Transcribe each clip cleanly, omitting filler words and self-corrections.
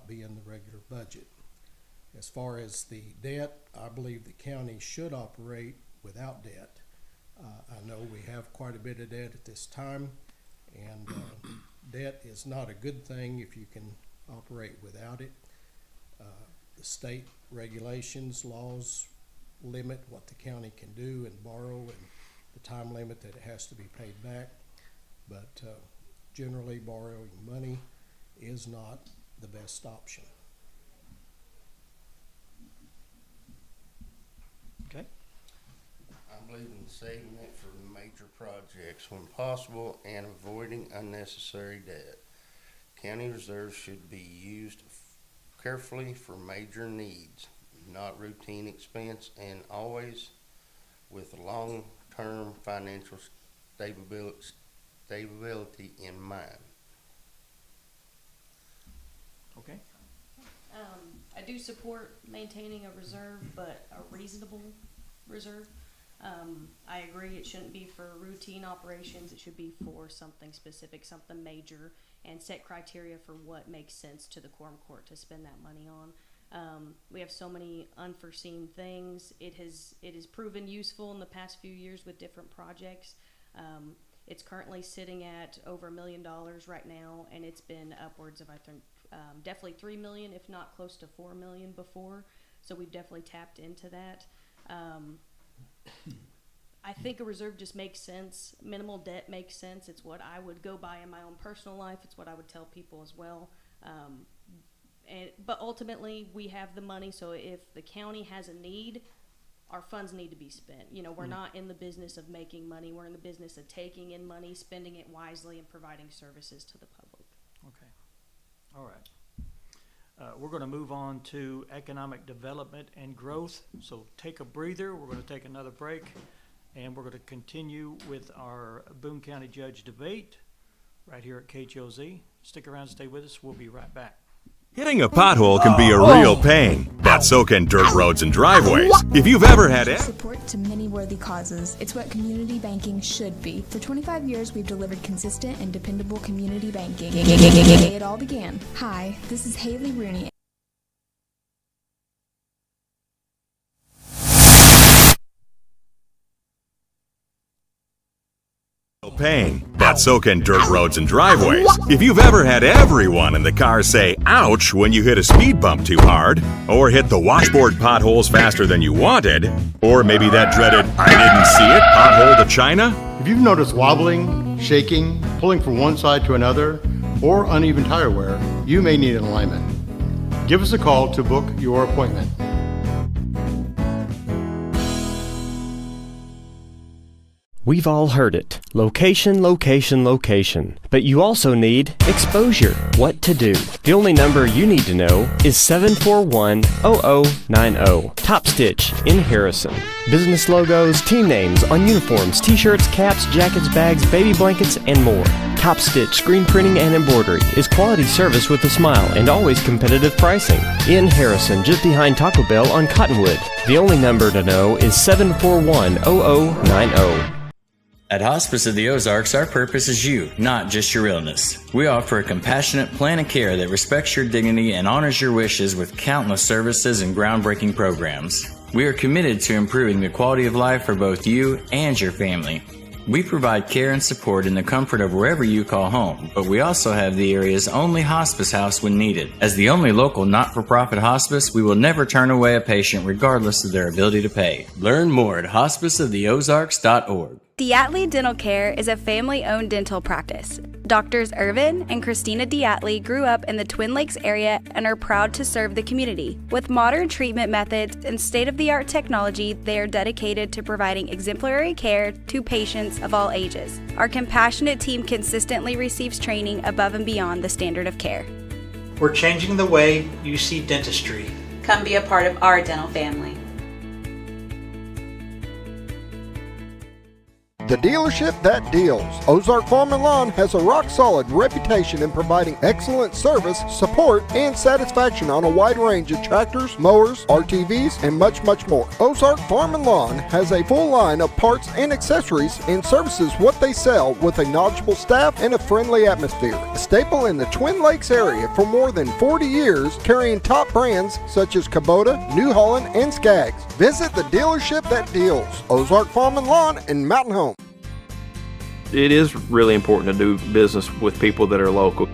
be in the regular budget. As far as the debt, I believe the county should operate without debt. I know we have quite a bit of debt at this time, and debt is not a good thing if you can operate without it. The state regulations, laws limit what the county can do and borrow, and the time limit that it has to be paid back. But generally, borrowing money is not the best option. Okay. I believe in saving it for major projects when possible and avoiding unnecessary debt. County reserves should be used carefully for major needs, not routine expense, and always with long-term financial stability in mind. Okay. I do support maintaining a reserve, but a reasonable reserve. I agree it shouldn't be for routine operations. It should be for something specific, something major, and set criteria for what makes sense to the quorum court to spend that money on. We have so many unforeseen things. It has proven useful in the past few years with different projects. It's currently sitting at over $1 million right now, and it's been upwards of, I think, definitely 3 million, if not close to 4 million before. So we've definitely tapped into that. I think a reserve just makes sense. Minimal debt makes sense. It's what I would go by in my own personal life. It's what I would tell people as well. But ultimately, we have the money, so if the county has a need, our funds need to be spent. You know, we're not in the business of making money. We're in the business of taking in money, spending it wisely, and providing services to the public. Okay. All right. We're going to move on to economic development and growth. So take a breather. We're going to take another break, and we're going to continue with our Boone County Judge debate right here at KHOZ. Stick around and stay with us. We'll be right back. Hitting a pothole can be a real pain, but so can dirt roads and driveways. If you've ever had support to many worthy causes, it's what community banking should be. For 25 years, we've delivered consistent and dependable community banking. It all began. Hi, this is Haley Rooney. pain, but so can dirt roads and driveways. If you've ever had everyone in the car say ouch when you hit a speed bump too hard, or hit the washboard potholes faster than you wanted, or maybe that dreaded I didn't see it pothole to China. If you've noticed wobbling, shaking, pulling from one side to another, or uneven tire wear, you may need an alignment. Give us a call to book your appointment. We've all heard it. Location, location, location. But you also need exposure. What to do? The only number you need to know is 741-0090. Top Stitch in Harrison. Business logos, team names on uniforms, t-shirts, caps, jackets, bags, baby blankets, and more. Top Stitch Screen Printing and Embroidery is quality service with a smile and always competitive pricing. In Harrison, just behind Taco Bell on Cottonwood. The only number to know is 741-0090. At Hospice of the Ozarks, our purpose is you, not just your illness. We offer a compassionate plan of care that respects your dignity and honors your wishes with countless services and groundbreaking programs. We are committed to improving the quality of life for both you and your family. We provide care and support in the comfort of wherever you call home, but we also have the area's only hospice house when needed. As the only local not-for-profit hospice, we will never turn away a patient regardless of their ability to pay. Learn more at hospiceoftheozarks.org. Diatley Dental Care is a family-owned dental practice. Doctors Irvin and Christina Diatley grew up in the Twin Lakes area and are proud to serve the community. With modern treatment methods and state-of-the-art technology, they are dedicated to providing exemplary care to patients of all ages. Our compassionate team consistently receives training above and beyond the standard of care. We're changing the way you see dentistry. Come be a part of our dental family. The dealership that deals. Ozark Farm and Lawn has a rock-solid reputation in providing excellent service, support, and satisfaction on a wide range of tractors, mowers, RTVs, and much, much more. Ozark Farm and Lawn has a full line of parts and accessories and services what they sell with a knowledgeable staff and a friendly atmosphere. A staple in the Twin Lakes area for more than 40 years, carrying top brands such as Kubota, New Holland, and Skaggs. Visit the dealership that deals. Ozark Farm and Lawn in Mountain Home. It is really important to do business with people that are local.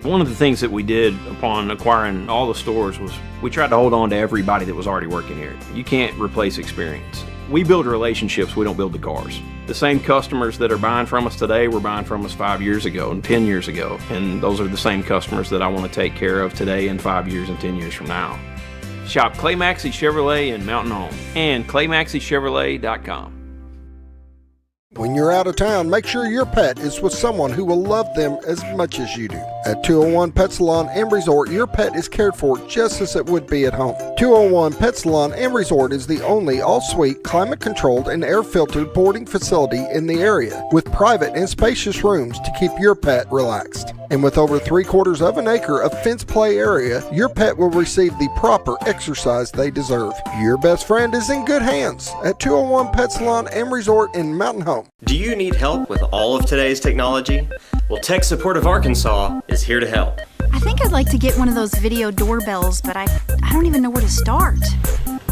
One of the things that we did upon acquiring all the stores was we tried to hold on to everybody that was already working here. You can't replace experience. We build relationships, we don't build the cars. The same customers that are buying from us today were buying from us 5 years ago and 10 years ago. And those are the same customers that I want to take care of today and 5 years and 10 years from now. Shop Clay Maxey Chevrolet in Mountain Home and ClayMaxeyChevrolet.com. When you're out of town, make sure your pet is with someone who will love them as much as you do. At 201 Pet Salon and Resort, your pet is cared for just as it would be at home. 201 Pet Salon and Resort is the only all-suite, climate-controlled, and air-filtered boarding facility in the area, with private and spacious rooms to keep your pet relaxed. And with over 3/4 of an acre of fenced play area, your pet will receive the proper exercise they deserve. Your best friend is in good hands at 201 Pet Salon and Resort in Mountain Home. Do you need help with all of today's technology? Well, Tech Support of Arkansas is here to help. I think I'd like to get one of those video doorbells, but I don't even know where to start.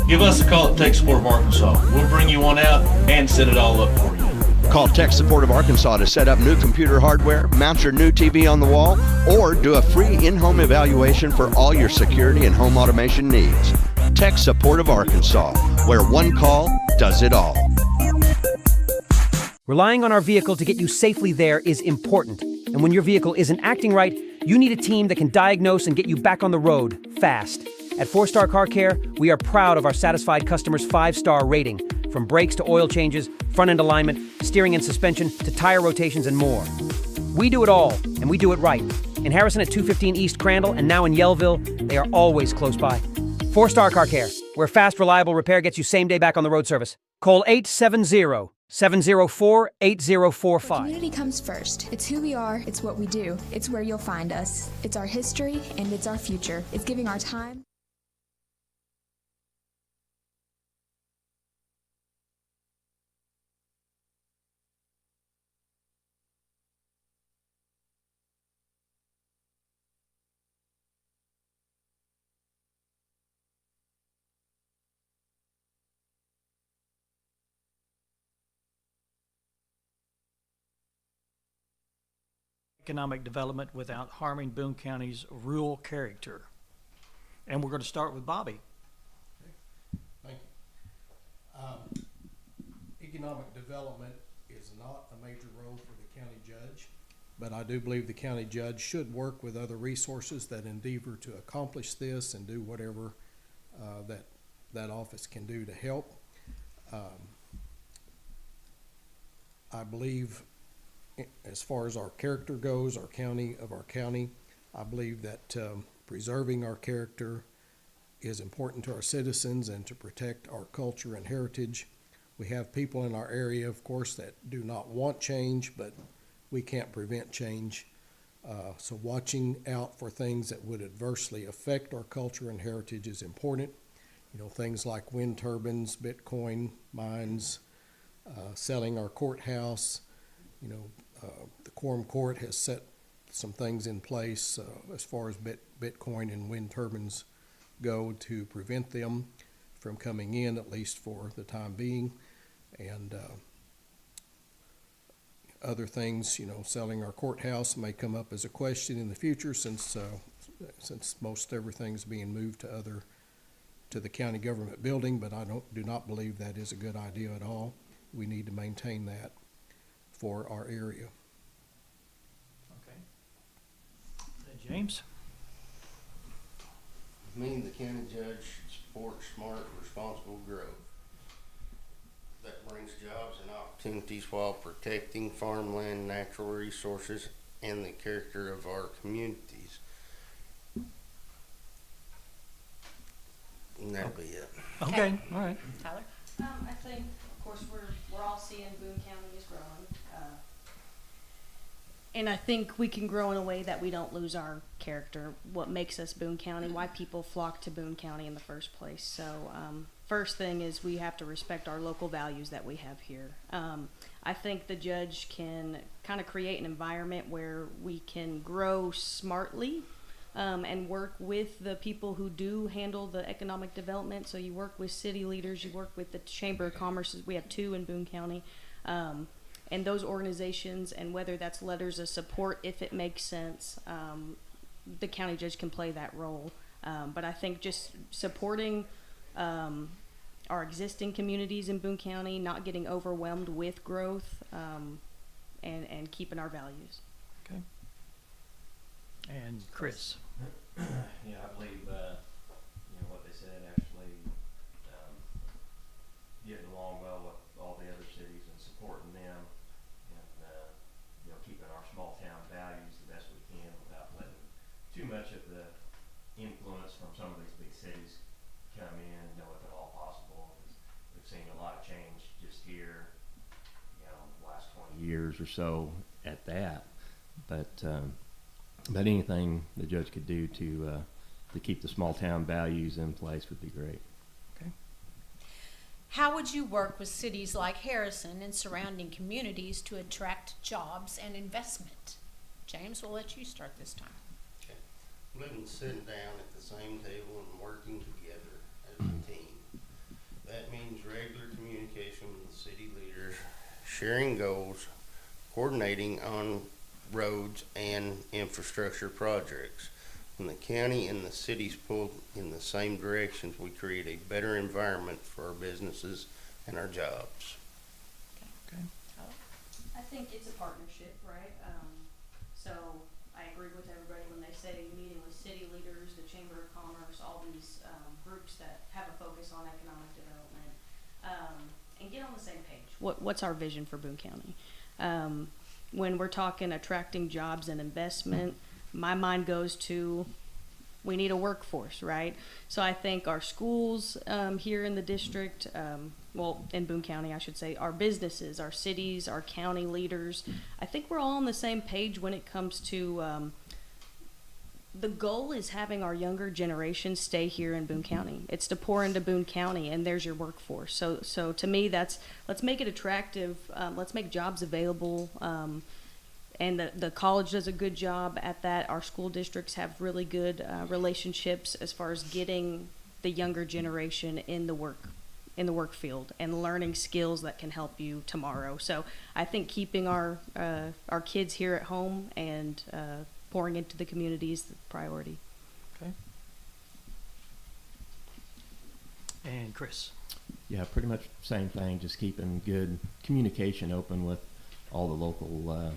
Give us a call at Tech Support of Arkansas. We'll bring you one out and set it all up for you. Call Tech Support of Arkansas to set up new computer hardware, mount your new TV on the wall, or do a free in-home evaluation for all your security and home automation needs. Tech Support of Arkansas, where one call does it all. Relying on our vehicle to get you safely there is important. And when your vehicle isn't acting right, you need a team that can diagnose and get you back on the road fast. At 4-Star Car Care, we are proud of our satisfied customers' 5-star rating. From brakes to oil changes, front-end alignment, steering and suspension, to tire rotations and more. We do it all, and we do it right. In Harrison at 215 East Crandall and now in Yellville, they are always close by. 4-Star Car Care, where fast, reliable repair gets you same day back on the road service. Call 870-704-8045. Community comes first. It's who we are, it's what we do, it's where you'll find us. It's our history, and it's our future. It's giving our time. Economic development without harming Boone County's rural character. And we're going to start with Bobby. Thank you. Economic development is not a major role for the county judge, but I do believe the county judge should work with other resources that endeavor to accomplish this and do whatever that office can do to help. I believe, as far as our character goes, our county, I believe that preserving our character is important to our citizens and to protect our culture and heritage. We have people in our area, of course, that do not want change, but we can't prevent change. So watching out for things that would adversely affect our culture and heritage is important. You know, things like wind turbines, Bitcoin mines, selling our courthouse. You know, the Quorum Court has set some things in place as far as Bitcoin and wind turbines go to prevent them from coming in, at least for the time being. And other things, you know, selling our courthouse may come up as a question in the future since most everything's being moved to the county government building, but I do not believe that is a good idea at all. We need to maintain that for our area. Okay. James? Me and the county judge should support smart, responsible growth that brings jobs and opportunities while protecting farmland, natural resources, and the character of our communities. And that'll be it. Okay, all right. Tyler? I think of course, we're all seeing Boone County is growing. And I think we can grow in a way that we don't lose our character, what makes us Boone County, why people flock to Boone County in the first place. So first thing is we have to respect our local values that we have here. I think the judge can kind of create an environment where we can grow smartly and work with the people who do handle the economic development. So you work with city leaders, you work with the Chamber of Commerce. We have 2 in Boone County. And those organizations, and whether that's letters of support, if it makes sense, the county judge can play that role. But I think just supporting our existing communities in Boone County, not getting overwhelmed with growth, and keeping our values. Okay. And Chris? Yeah, I believe, what they said, actually, getting along well with all the other cities and supporting them, and, keeping our small town values the best we can without letting too much of the influence from some of these big cities come in, if at all possible. We've seen a lot of change just here, the last 20 years or so at that. But anything the judge could do to keep the small town values in place would be great. Okay. How would you work with cities like Harrison and surrounding communities to attract jobs and investment? James, we'll let you start this time. Okay. Living, sitting down at the same table and working together as a team. That means regular communication with the city leaders, sharing goals, coordinating on roads and infrastructure projects. When the county and the cities pull in the same directions, we create a better environment for our businesses and our jobs. Okay. I think it's a partnership, right? So I agree with everybody when they say meeting with city leaders, the Chamber of Commerce, all these groups that have a focus on economic development, and get on the same page. What's our vision for Boone County? When we're talking attracting jobs and investment, my mind goes to we need a workforce, right? So I think our schools here in the district, in Boone County, I should say, our businesses, our cities, our county leaders, I think we're all on the same page when it comes to the goal is having our younger generation stay here in Boone County. It's to pour into Boone County, and there's your workforce. So to me, let's make it attractive. Let's make jobs available. And the college does a good job at that. Our school districts have really good relationships as far as getting the younger generation in the work field and learning skills that can help you tomorrow. So I think keeping our kids here at home and pouring into the community is the priority. Okay. And Chris? Yeah, pretty much same thing, just keeping good communication open with all the local, like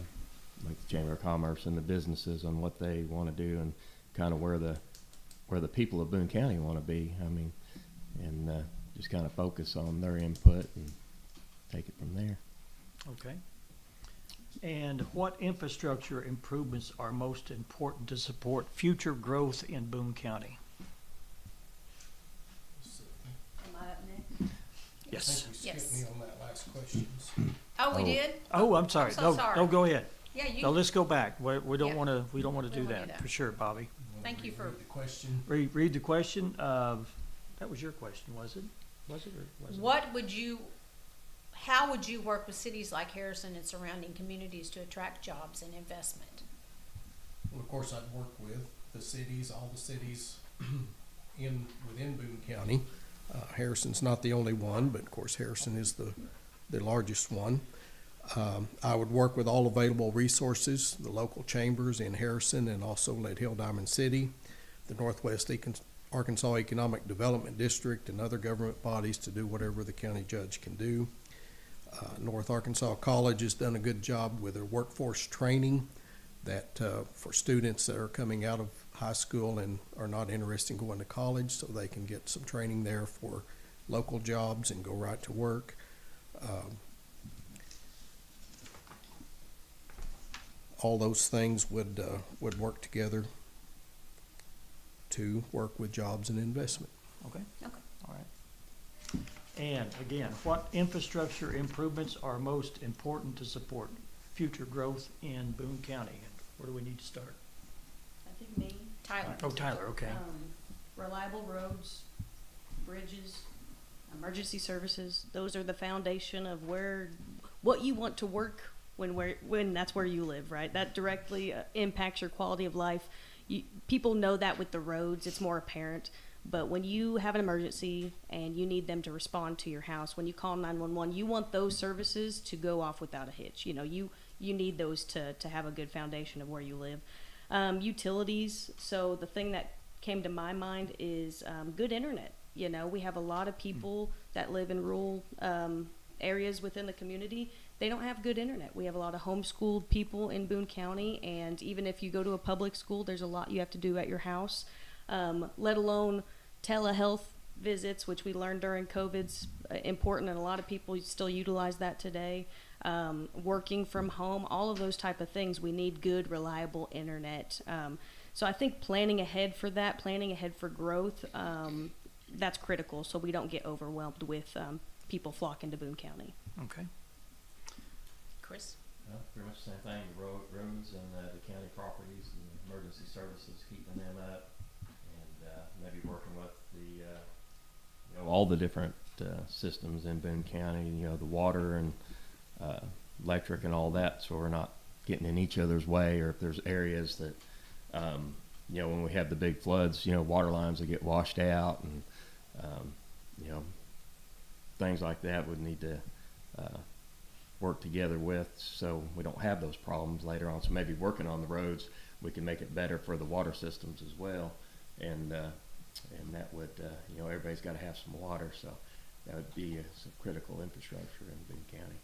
the Chamber of Commerce and the businesses on what they want to do and kind of where the people of Boone County want to be. I mean, and just kind of focus on their input and take it from there. Okay. And what infrastructure improvements are most important to support future growth in Boone County? Am I up next? Yes. I think we skipped me on that last question. Oh, we did? Oh, I'm sorry. I'm so No, sorry. no, go ahead. Yeah, you. No, let's go back. We don't Yeah. want to. We don't want to We do don't wanna that do that. for sure, Bobby. Thank you for. The question. Read the question. That was your question, was it? Was it or was it? How would you work with cities like Harrison and surrounding communities to attract jobs and investment? Well, of course, I'd work with the cities, all the cities within Boone County. Harrison's not the only one, but of course Harrison is the largest one. I would work with all available resources, the local chambers in Harrison and also Lead Hill Diamond City, the Northwest Arkansas Economic Development District, and other government bodies to do whatever the county judge can do. North Arkansas College has done a good job with their workforce training that for students that are coming out of high school and are not interested in going to college, so they can get some training there for local jobs and go right to work. All those things would work together to work with jobs and investment. Okay. Okay. All right. And again, what infrastructure improvements are most important to support future growth in Boone County? Where do we need to start? I think me. Tyler. Oh, Tyler, okay. Reliable roads, bridges, emergency services, those are the foundation of what you want to work when that's where you live, right? That directly impacts your quality of life. People know that with the roads, it's more apparent. But when you have an emergency and you need them to respond to your house, when you call 911, you want those services to go off without a hitch. You know, you need those to have a good foundation of where you live. Utilities. So the thing that came to my mind is good internet. You know, we have a lot of people that live in rural areas within the community. They don't have good internet. We have a lot of homeschooled people in Boone County, and even if you go to a public school, there's a lot you have to do at your house, let alone telehealth visits, which we learned during COVID's important, and a lot of people still utilize that today. Working from home, all of those type of things, we need good, reliable internet. So I think planning ahead for that, planning ahead for growth, that's critical so we don't get overwhelmed with people flocking to Boone County. Okay. Chris? Well, pretty much the same thing, the roads and the county properties and emergency services, keeping them up, and maybe working with the, all the different systems in Boone County, the water and electric and all that, so we're not getting in each other's way, or if there's areas that, when we have the big floods, water lines that get washed out, and, things like that would need to work together with, so we don't have those problems later on. So maybe working on the roads, we can make it better for the water systems as well, and that would, everybody's got to have some water, so that would be some critical infrastructure in Boone County.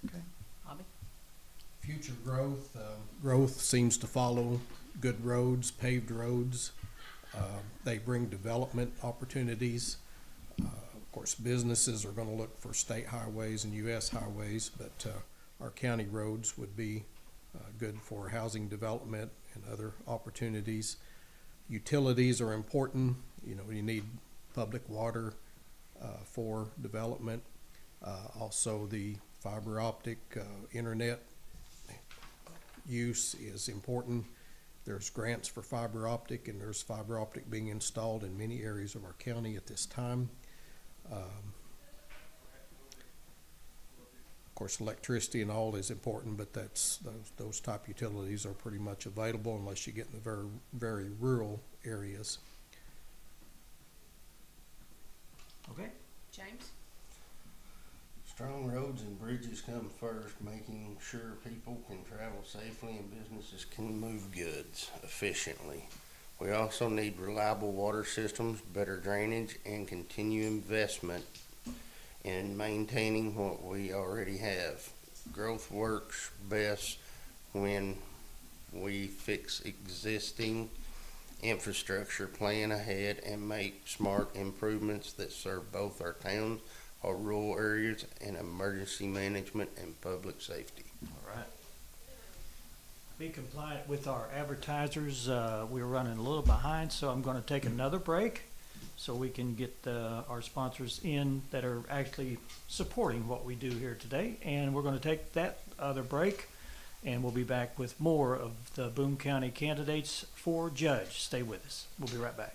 Okay. Bobby? Future growth, growth seems to follow good roads, paved roads. They bring development opportunities. Of course, businesses are going to look for state highways and U.S. highways, but our county roads would be good for housing development and other opportunities. Utilities are important. You need public water for development. Also, the fiber optic internet use is important. There's grants for fiber optic, and there's fiber optic being installed in many areas of our county at this time. Of course, electricity and all is important, but those type utilities are pretty much available unless you get in the very, very rural areas. Okay. James? Strong roads and bridges come first, making sure people can travel safely and businesses can move goods efficiently. We also need reliable water systems, better drainage, and continued investment in maintaining what we already have. Growth works best when we fix existing infrastructure, plan ahead, and make smart improvements that serve both our towns, our rural areas, and emergency management and public safety. All right. Be compliant with our advertisers. We're running a little behind, so I'm going to take another break so we can get our sponsors in that are actually supporting what we do here today. And we're going to take that other break, and we'll be back with more of the Boone County candidates for judge. Stay with us. We'll be right back.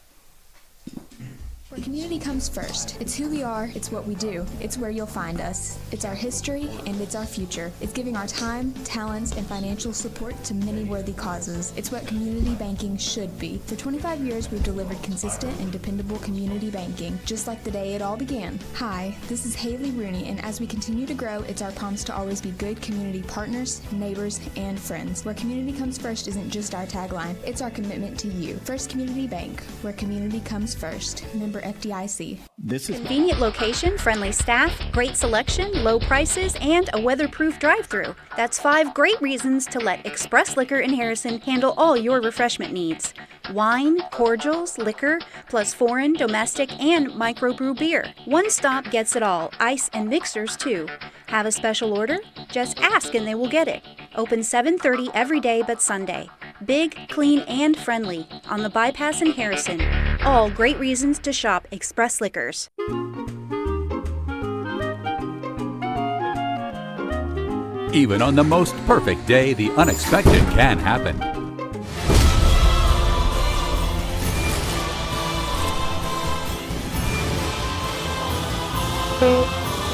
Where community comes first. It's who we are, it's what we do. It's where you'll find us. It's our history and it's our future. It's giving our time, talents, and financial support to many worthy causes. It's what community banking should be. For 25 years, we've delivered consistent and dependable community banking, just like the day it all began. Hi, this is Haley Rooney, and as we continue to grow, it's our promise to always be good community partners, neighbors, and friends. Where community comes first isn't just our tagline, it's our commitment to you. First Community Bank, where community comes first. Member FDIC. This is convenient location, friendly staff, great selection, low prices, and a weatherproof drive-thru. That's 5 great reasons to let Express Liquor in Harrison handle all your refreshment needs. Wine, cordials, liquor, plus foreign, domestic, and microbrew beer. One stop gets it all, ice and mixers too. Have a special order? Just ask and they will get it. Open 7:30 every day but Sunday. Big, clean, and friendly on the bypass in Harrison. All great reasons to shop Express Liquors. Even on the most perfect day, the unexpected can happen.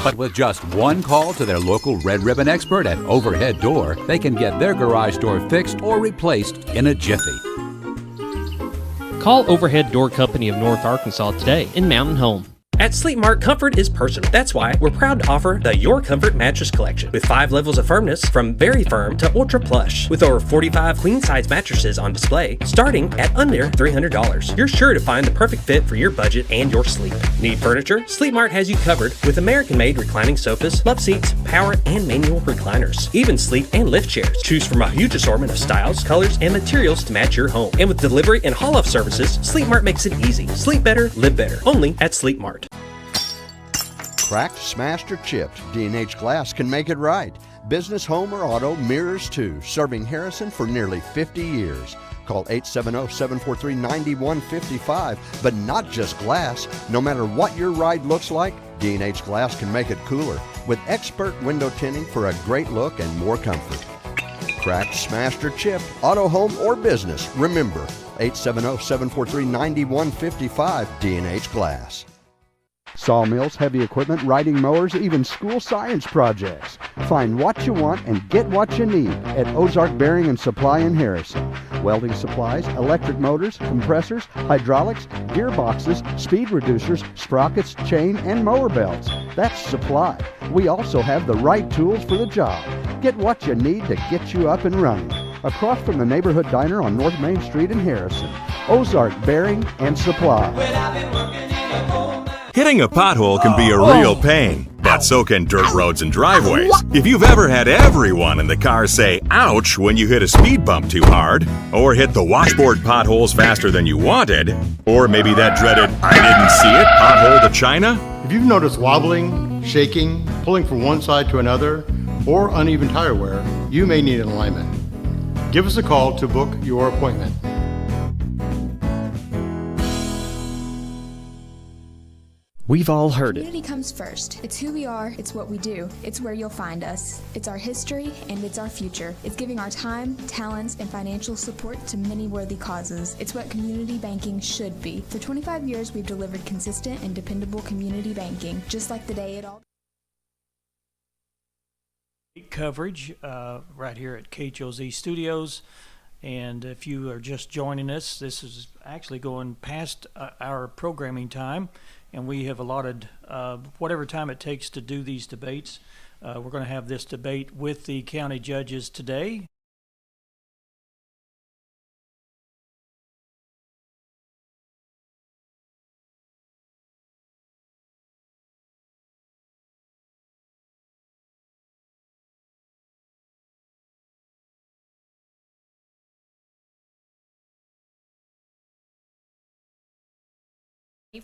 But with just one call to their local Red Ribbon expert at Overhead Door, they can get their garage door fixed or replaced in a jiffy. Call Overhead Door Company of North Arkansas today in Mountain Home. At Sleep Mart, comfort is personal. That's why we're proud to offer the Your Comfort mattress collection with 5 levels of firmness from very firm to ultra plush. With over 45 queen size mattresses on display, starting at under $300. You're sure to find the perfect fit for your budget and your sleep. Need furniture? Sleep Mart has you covered with American-made reclining sofas, love seats, power and manual recliners, even sleep and lift chairs. Choose from a huge assortment of styles, colors, and materials to match your home. And with delivery and haul-off services, Sleep Mart makes it easy. Sleep better, live better. Only at Sleep Mart. Cracked, smashed, or chipped, D&H Glass can make it right. Business, home, or auto, mirrors too. Serving Harrison for nearly 50 years. Call 870-743-9155. But not just glass. No matter what your ride looks like, D&H Glass can make it cooler. With expert window tinting for a great look and more comfort. Cracked, smashed, or chipped, auto, home, or business. Remember, 870-743-9155. D&H Glass. Sawmills, heavy equipment, riding mowers, even school science projects. Find what you want and get what you need at Ozark Bearing and Supply in Harrison. Welding supplies, electric motors, compressors, hydraulics, gearboxes, speed reducers, sprockets, chain, and mower belts. That's supply. We also have the right tools for the job. Get what you need to get you up and running. Across from the neighborhood diner on North Main Street in Harrison. Ozark Bearing and Supply. Hitting a pothole can be a real pain, but so can dirt roads and driveways. If you've ever had everyone in the car say, ouch, when you hit a speed bump too hard, or hit the washboard potholes faster than you wanted, or maybe that dreaded, I didn't see it, pothole to China. If you've noticed wobbling, shaking, pulling from one side to another, or uneven tire wear, you may need an alignment. Give us a call to book your appointment. We've all heard it. Community comes first. It's who we are, it's what we do, it's where you'll find us. It's our history and it's our future. It's giving our time, talents, and financial support to many worthy causes. It's what community banking should be. For 25 years, we've delivered consistent and dependable community banking, just like the day it all coverage right here at KHOZ Studios. And if you are just joining us, this is actually going past our programming time, and we have allotted whatever time it takes to do these debates. We're going to have this debate with the county judges today.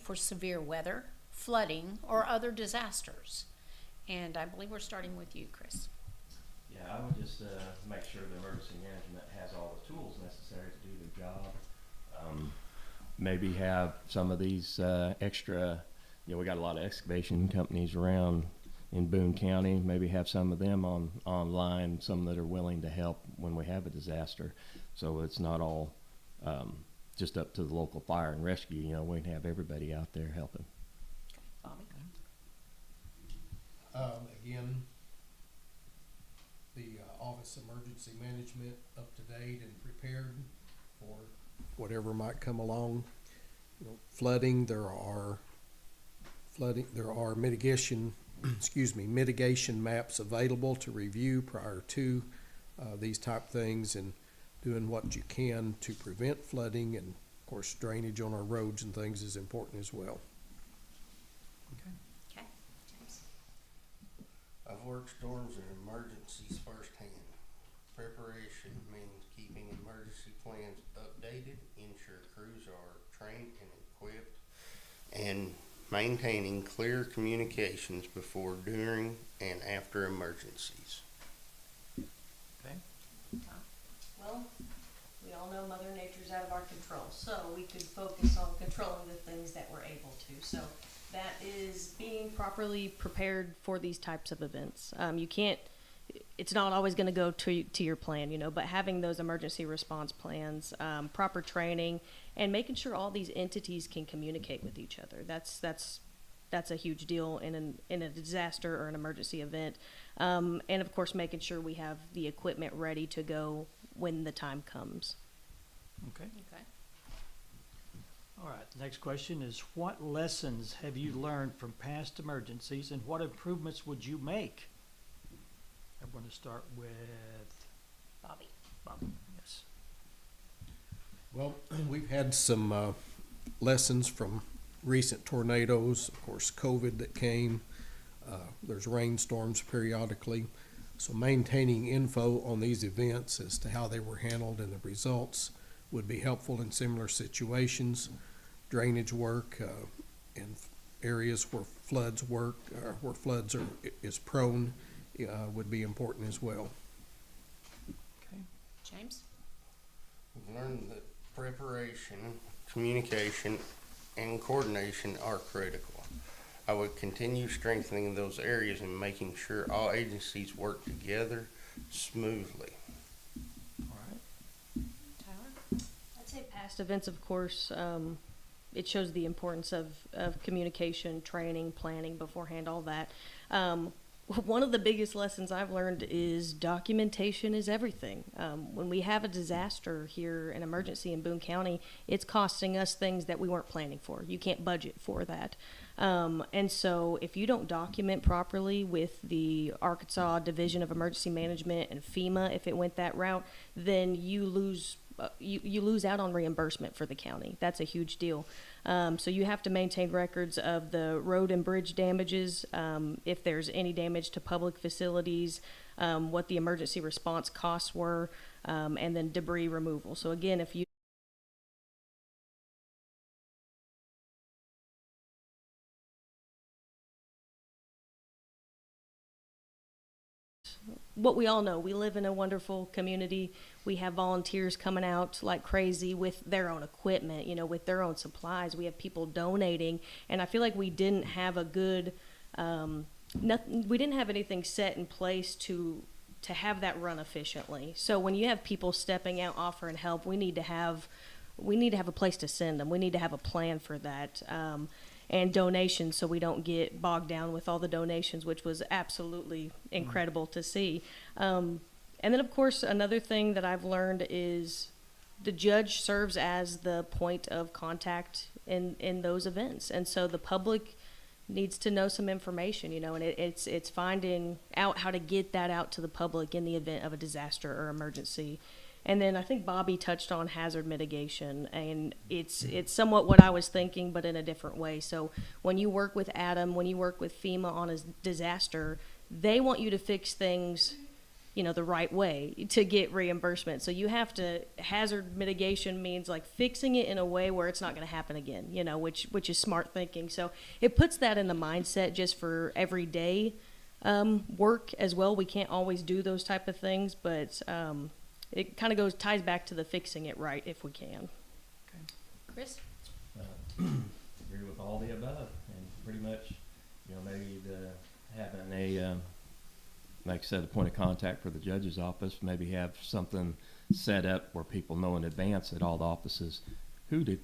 For severe weather, flooding, or other disasters. And I believe we're starting with you, Chris. Yeah, I would just make sure the emergency management has all the tools necessary to do their job. Maybe have some of these extra, we got a lot of excavation companies around in Boone County. Maybe have some of them online, some that are willing to help when we have a disaster. So it's not all just up to the local fire and rescue. We can have everybody out there helping. Again, the Office of Emergency Management up to date and prepared for whatever might come along. Flooding, there are mitigation mitigation maps available to review prior to these type things, and doing what you can to prevent flooding, and of course drainage on our roads and things is important as well. Okay, James. I've worked storms and emergencies firsthand. Preparation means keeping emergency plans updated, ensure crews are trained and equipped, and maintaining clear communications before, during, and after emergencies. Well, we all know Mother Nature's out of our control, so we could focus on controlling the things that we're able to. So that is being properly prepared for these types of events. You can't, it's not always going to go to your plan, you know, but having those emergency response plans, proper training, and making sure all these entities can communicate with each other. That's a huge deal in a disaster or an emergency event. And of course, making sure we have the equipment ready to go when the time comes. Okay. Okay. All right, the next question is, what lessons have you learned from past emergencies and what improvements would you make? I'm going to start with Bobby. Bobby, yes. Well, we've had some lessons from recent tornadoes, of course, COVID that came. There's rainstorms periodically. So maintaining info on these events as to how they were handled and the results would be helpful in similar situations. Drainage work in areas where floods is prone would be important as well. Okay. James? We've learned that preparation, communication, and coordination are critical. I would continue strengthening those areas and making sure all agencies work together smoothly. All right. Tyler? I'd say past events, of course, it shows the importance of communication, training, planning beforehand, all that. One of the biggest lessons I've learned is documentation is everything. When we have a disaster here, an emergency in Boone County, it's costing us things that we weren't planning for. You can't budget for that. And so if you don't document properly with the Arkansas Division of Emergency Management and FEMA, if it went that route, then you lose out on reimbursement for the county. That's a huge deal. So you have to maintain records of the road and bridge damages, if there's any damage to public facilities, what the emergency response costs were, and then debris removal. So again, if you what we all know, we live in a wonderful community. We have volunteers coming out like crazy with their own equipment, you know, with their own supplies. We have people donating, and I feel like we didn't have a good, we didn't have anything set in place to have that run efficiently. So when you have people stepping out offering help, we need to have a place to send them. We need to have a plan for that. And donations, so we don't get bogged down with all the donations, which was absolutely incredible to see. And then, of course, another thing that I've learned is the judge serves as the point of contact in those events. And so the public needs to know some information, you know, and it's finding out how to get that out to the public in the event of a disaster or emergency. And then I think Bobby touched on hazard mitigation, and it's somewhat what I was thinking, but in a different way. So when you work with Adam, when you work with FEMA on a disaster, they want you to fix things, you know, the right way to get reimbursement. So you have to, hazard mitigation means like fixing it in a way where it's not going to happen again, you know, which is smart thinking. So it puts that in the mindset just for everyday work as well. We can't always do those type of things, but it kind of ties back to the fixing it right if we can. Chris? Agree with all the above, and pretty much, you know, maybe having a, like I said, a point of contact for the judge's office, maybe have something set up where people know in advance at all the offices who to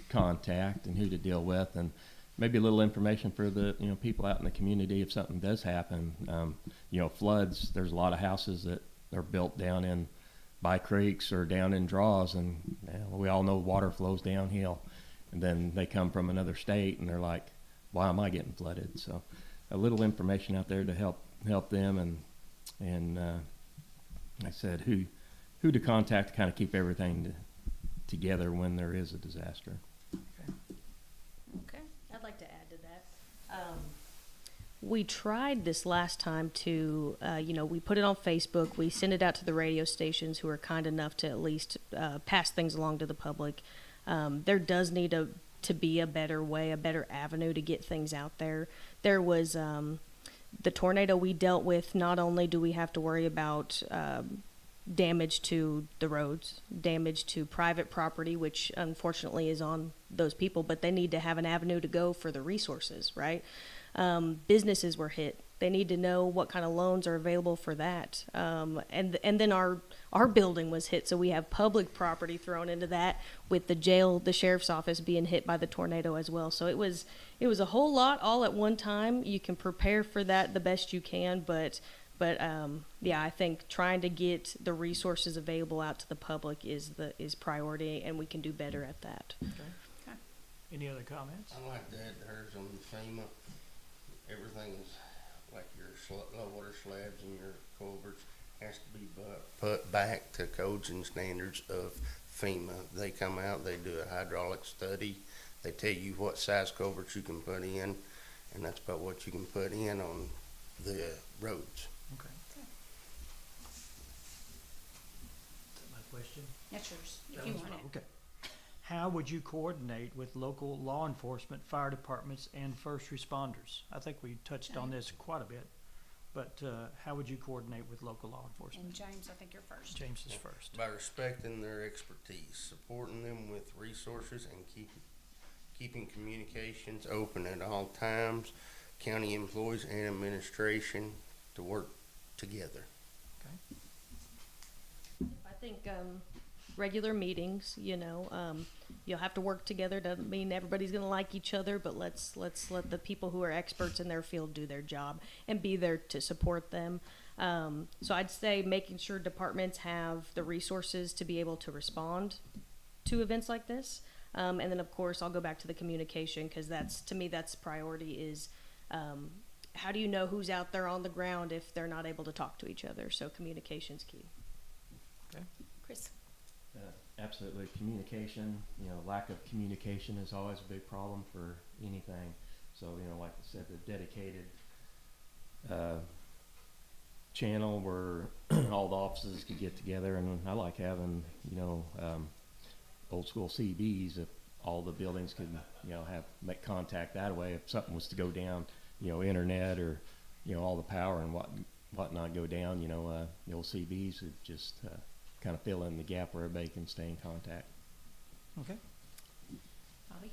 contact and who to deal with, and maybe a little information for the, you know, people out in the community if something does happen. You know, floods, there's a lot of houses that are built down in by creeks or down in draws, and we all know water flows downhill, and then they come from another state and they're like, why am I getting flooded? So a little information out there to help them, and like I said, who to contact to kind of keep everything together when there is a disaster. Okay. I'd like to add to that. We tried this last time to, you know, we put it on Facebook. We send it out to the radio stations who are kind enough to at least pass things along to the public. There does need to be a better way, a better avenue to get things out there. There was the tornado we dealt with. Not only do we have to worry about damage to the roads, damage to private property, which unfortunately is on those people, but they need to have an avenue to go for the resources, right? Businesses were hit. They need to know what kind of loans are available for that. And then our building was hit, so we have public property thrown into that, with the jail, the sheriff's office being hit by the tornado as well. So it was a whole lot all at one time. You can prepare for that the best you can, but yeah, I think trying to get the resources available out to the public is priority, and we can do better at that. Okay. Any other comments? I like that, hers on FEMA. Everything is like your low water slabs and your culverts has to be put back to codes and standards of FEMA. They come out, they do a hydraulic study, they tell you what size culverts you can put in, and that's about what you can put in on the roads. Okay. Is that my question? That's yours, if That you was want mine. it. Okay. How would you coordinate with local law enforcement, fire departments, and first responders? I think we touched on this quite a bit, but how would you coordinate with local law enforcement? And James, I think you're first. James is first. By respecting their expertise, supporting them with resources, and keeping communications open at all times, county employees and administration to work together. I think regular meetings, you'll have to work together. Doesn't mean everybody's going to like each other, but let's let the people who are experts in their field do their job and be there to support them. So I'd say making sure departments have the resources to be able to respond to events like this. And then, of course, I'll go back to the communication, because to me, that's priority is how do you know who's out there on the ground if they're not able to talk to each other? So communication's key. Okay. Chris? Absolutely. Communication, lack of communication is always a big problem for anything. So, like I said, the dedicated channel where all the offices could get together, and I like having, old school CBs if all the buildings could, make contact that way. If something was to go down, internet or, all the power and whatnot go down, the old CBs would just kind of fill in the gap where everybody can stay in contact. Okay. Bobby?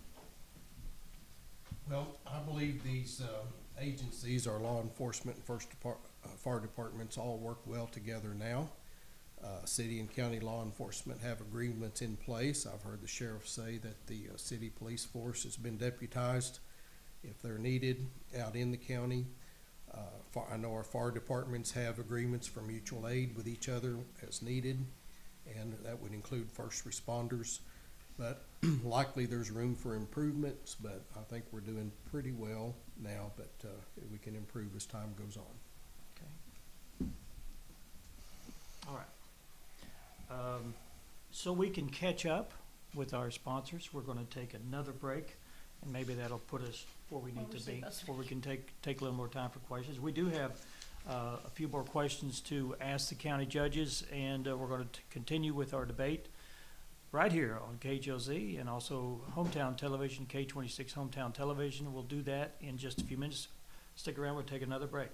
Well, I believe these agencies, our law enforcement and fire departments, all work well together now. City and county law enforcement have agreements in place. I've heard the sheriff say that the city police force has been deputized if they're needed out in the county. I know our fire departments have agreements for mutual aid with each other as needed, and that would include first responders. But likely there's room for improvements, but I think we're doing pretty well now, but we can improve as time goes on. Okay. All right. So we can catch up with our sponsors, we're going to take another break, and maybe that'll put us where we need to be, where we can take a little more time for questions. We do have a few more questions to ask the county judges, and we're going to continue with our debate right here on KHLZ and also Hometown Television, K26 Hometown Television. We'll do that in just a few minutes. Stick around, we'll take another break.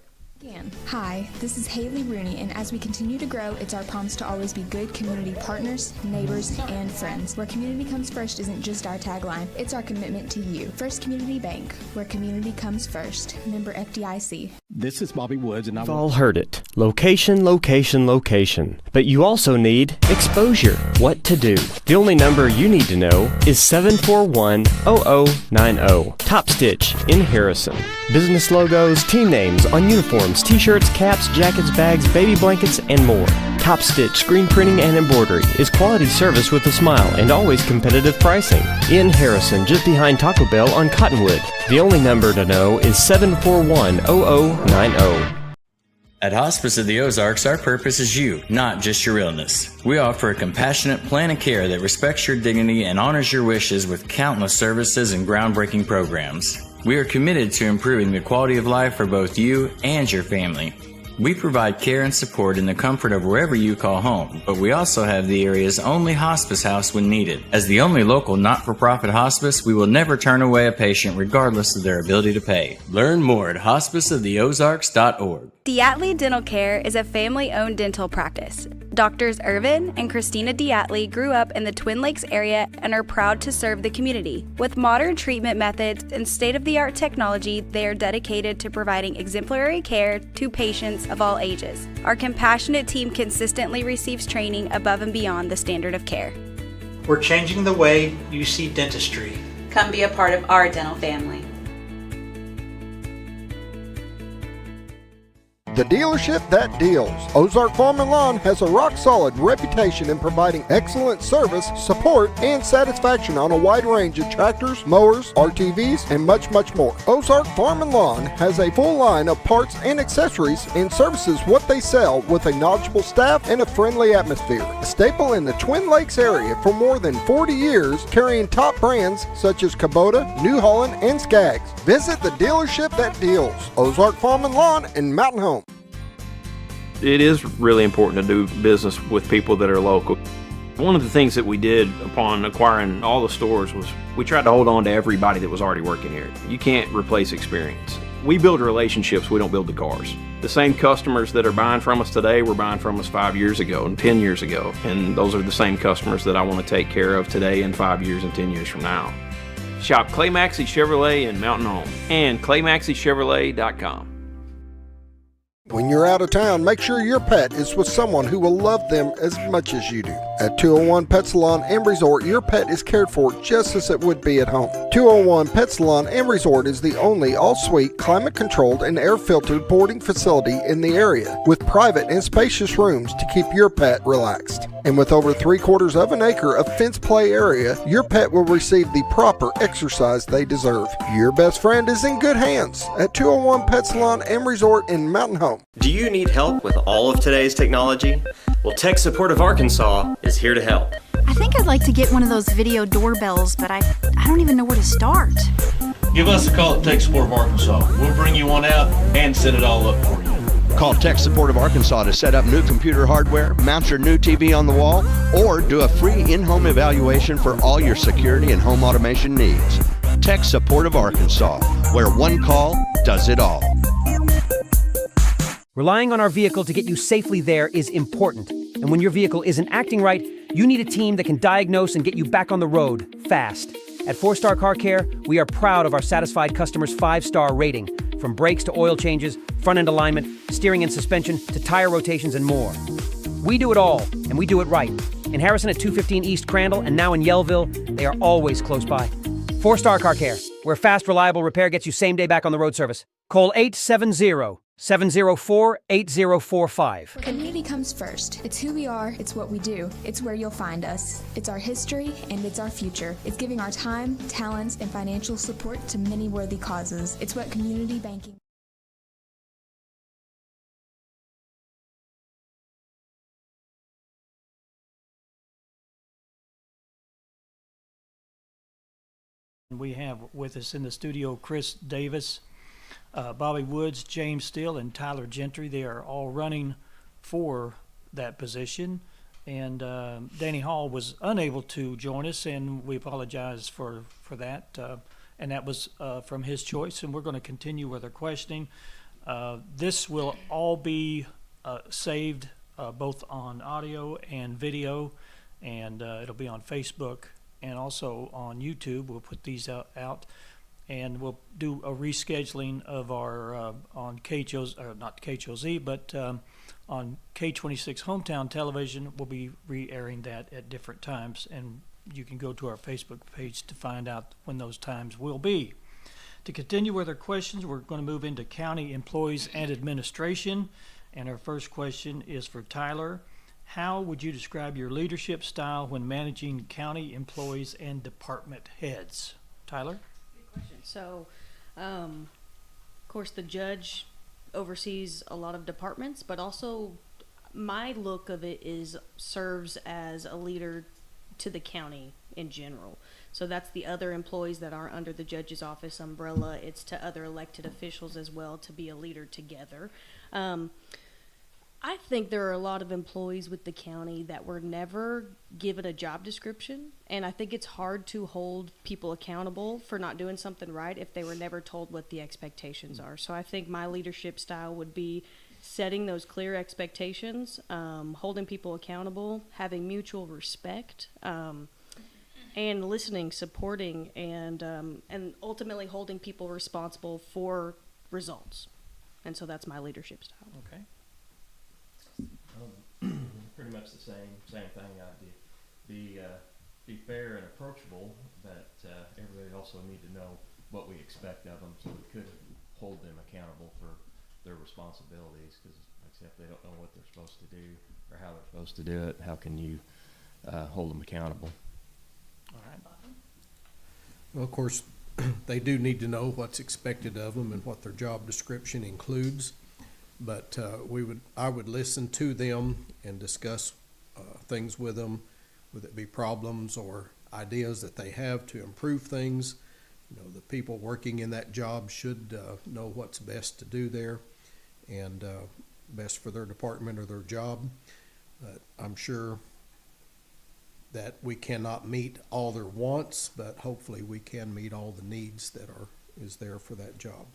Hi, this is Haley Rooney, and as we continue to grow, it's our promise to always be good community partners, neighbors, and friends. Where community comes first isn't just our tagline, it's our commitment to you. First Community Bank, where community comes first. Member FDIC. This is Bobby Woods, and You've all heard it. Location, location, location. But you also need exposure. What to do? The only number you need to know is 741-0090. Top Stitch in Harrison. Business logos, team names on uniforms, t-shirts, caps, jackets, bags, baby blankets, and more. Top Stitch Screen Printing and Embroidery is quality service with a smile and always competitive pricing. In Harrison, just behind Taco Bell on Cottonwood. The only number to know is 741-0090. At Hospice of the Ozarks, our purpose is you, not just your illness. We offer a compassionate plan of care that respects your dignity and honors your wishes with countless services and groundbreaking programs. We are committed to improving the quality of life for both you and your family. We provide care and support in the comfort of wherever you call home, but we also have the area's only hospice house when needed. As the only local not-for-profit hospice, we will never turn away a patient regardless of their ability to pay. Learn more at hospiceoftheozarks.org. Diatley Dental Care is a family-owned dental practice. Doctors Irvin and Christina Diatley grew up in the Twin Lakes area and are proud to serve the community. With modern treatment methods and state-of-the-art technology, they are dedicated to providing exemplary care to patients of all ages. Our compassionate team consistently receives training above and beyond the standard of care. We're changing the way you see dentistry. Come be a part of our dental family. The dealership that deals. Ozark Farm and Lawn has a rock-solid reputation in providing excellent service, support, and satisfaction on a wide range of tractors, mowers, RTVs, and much, much more. Ozark Farm and Lawn has a full line of parts and accessories and services what they sell with a knowledgeable staff and a friendly atmosphere. A staple in the Twin Lakes area for more than 40 years, carrying top brands such as Kubota, New Holland, and Skaggs. Visit the dealership that deals. Ozark Farm and Lawn in Mountain Home. It is really important to do business with people that are local. One of the things that we did upon acquiring all the stores was we tried to hold on to everybody that was already working here. You can't replace experience. We build relationships, we don't build the cars. The same customers that are buying from us today were buying from us 5 years ago and 10 years ago. And those are the same customers that I want to take care of today and 5 years and 10 years from now. Shop Clay Maxey Chevrolet in Mountain Home and ClayMaxeyChevrolet.com. When you're out of town, make sure your pet is with someone who will love them as much as you do. At 201 Pet Salon and Resort, your pet is cared for just as it would be at home. 201 Pet Salon and Resort is the only all-suite, climate-controlled, and air-filtered boarding facility in the area, with private and spacious rooms to keep your pet relaxed. And with over 3/4 of an acre of fenced play area, your pet will receive the proper exercise they deserve. Your best friend is in good hands at 201 Pet Salon and Resort in Mountain Home. Do you need help with all of today's technology? Well, Tech Support of Arkansas is here to help. I think I'd like to get one of those video doorbells, but I don't even know where to start. Give us a call at Tech Support of Arkansas. We'll bring you one out and set it all up for you. Call Tech Support of Arkansas to set up new computer hardware, mount your new TV on the wall, or do a free in-home evaluation for all your security and home automation needs. Tech Support of Arkansas, where one call does it all. Relying on our vehicle to get you safely there is important. And when your vehicle isn't acting right, you need a team that can diagnose and get you back on the road fast. At 4-Star Car Care, we are proud of our satisfied customers' 5-star rating. From brakes to oil changes, front-end alignment, steering and suspension, to tire rotations and more. We do it all, and we do it right. In Harrison at 215 East Crandall and now in Yellville, they are always close by. 4-Star Car Care, where fast, reliable repair gets you same-day back on the road service. Call 870-704-8045. Community comes first. It's who we are, it's what we do, it's where you'll find us. It's our history and it's our future. It's giving our time, talents, and financial support to many worthy causes. It's what community banking. We have with us in the studio Chris Davis, Bobby Woods, James Steele, and Tyler Gentry. They are all running for that position. And Danny Hall was unable to join us, and we apologize for that. And that was from his choice, and we're going to continue with our questioning. This will all be saved both on audio and video, and it'll be on Facebook and also on YouTube. We'll put these out. And we'll do a rescheduling of our on KHOZ, or not KHOZ, but on K26 Hometown Television. We'll be re-airing that at different times, and you can go to our Facebook page to find out when those times will be. To continue with our questions, we're going to move into county employees and administration, and our first question is for Tyler. How would you describe your leadership style when managing county employees and department heads? Tyler? So, of course, the judge oversees a lot of departments, but also my look of it is serves as a leader to the county in general. So that's the other employees that are under the judge's office umbrella. It's to other elected officials as well to be a leader together. I think there are a lot of employees with the county that were never given a job description, and I think it's hard to hold people accountable for not doing something right if they were never told what the expectations are. So I think my leadership style would be setting those clear expectations, holding people accountable, having mutual respect, and listening, supporting, and ultimately holding people responsible for results. And so that's my leadership style. Okay. Pretty much the same thing. I'd be fair and approachable, but everybody also need to know what we expect of them, so we could hold them accountable for their responsibilities. Because, like I said, if they don't know what they're supposed to do or how they're supposed to do it, how can you hold them accountable? All right. Well, of course, they do need to know what's expected of them and what their job description includes. But I would listen to them and discuss things with them, whether it be problems or ideas that they have to improve things. You know, the people working in that job should know what's best to do there and best for their department or their job. But I'm sure that we cannot meet all their wants, but hopefully we can meet all the needs that is there for that job.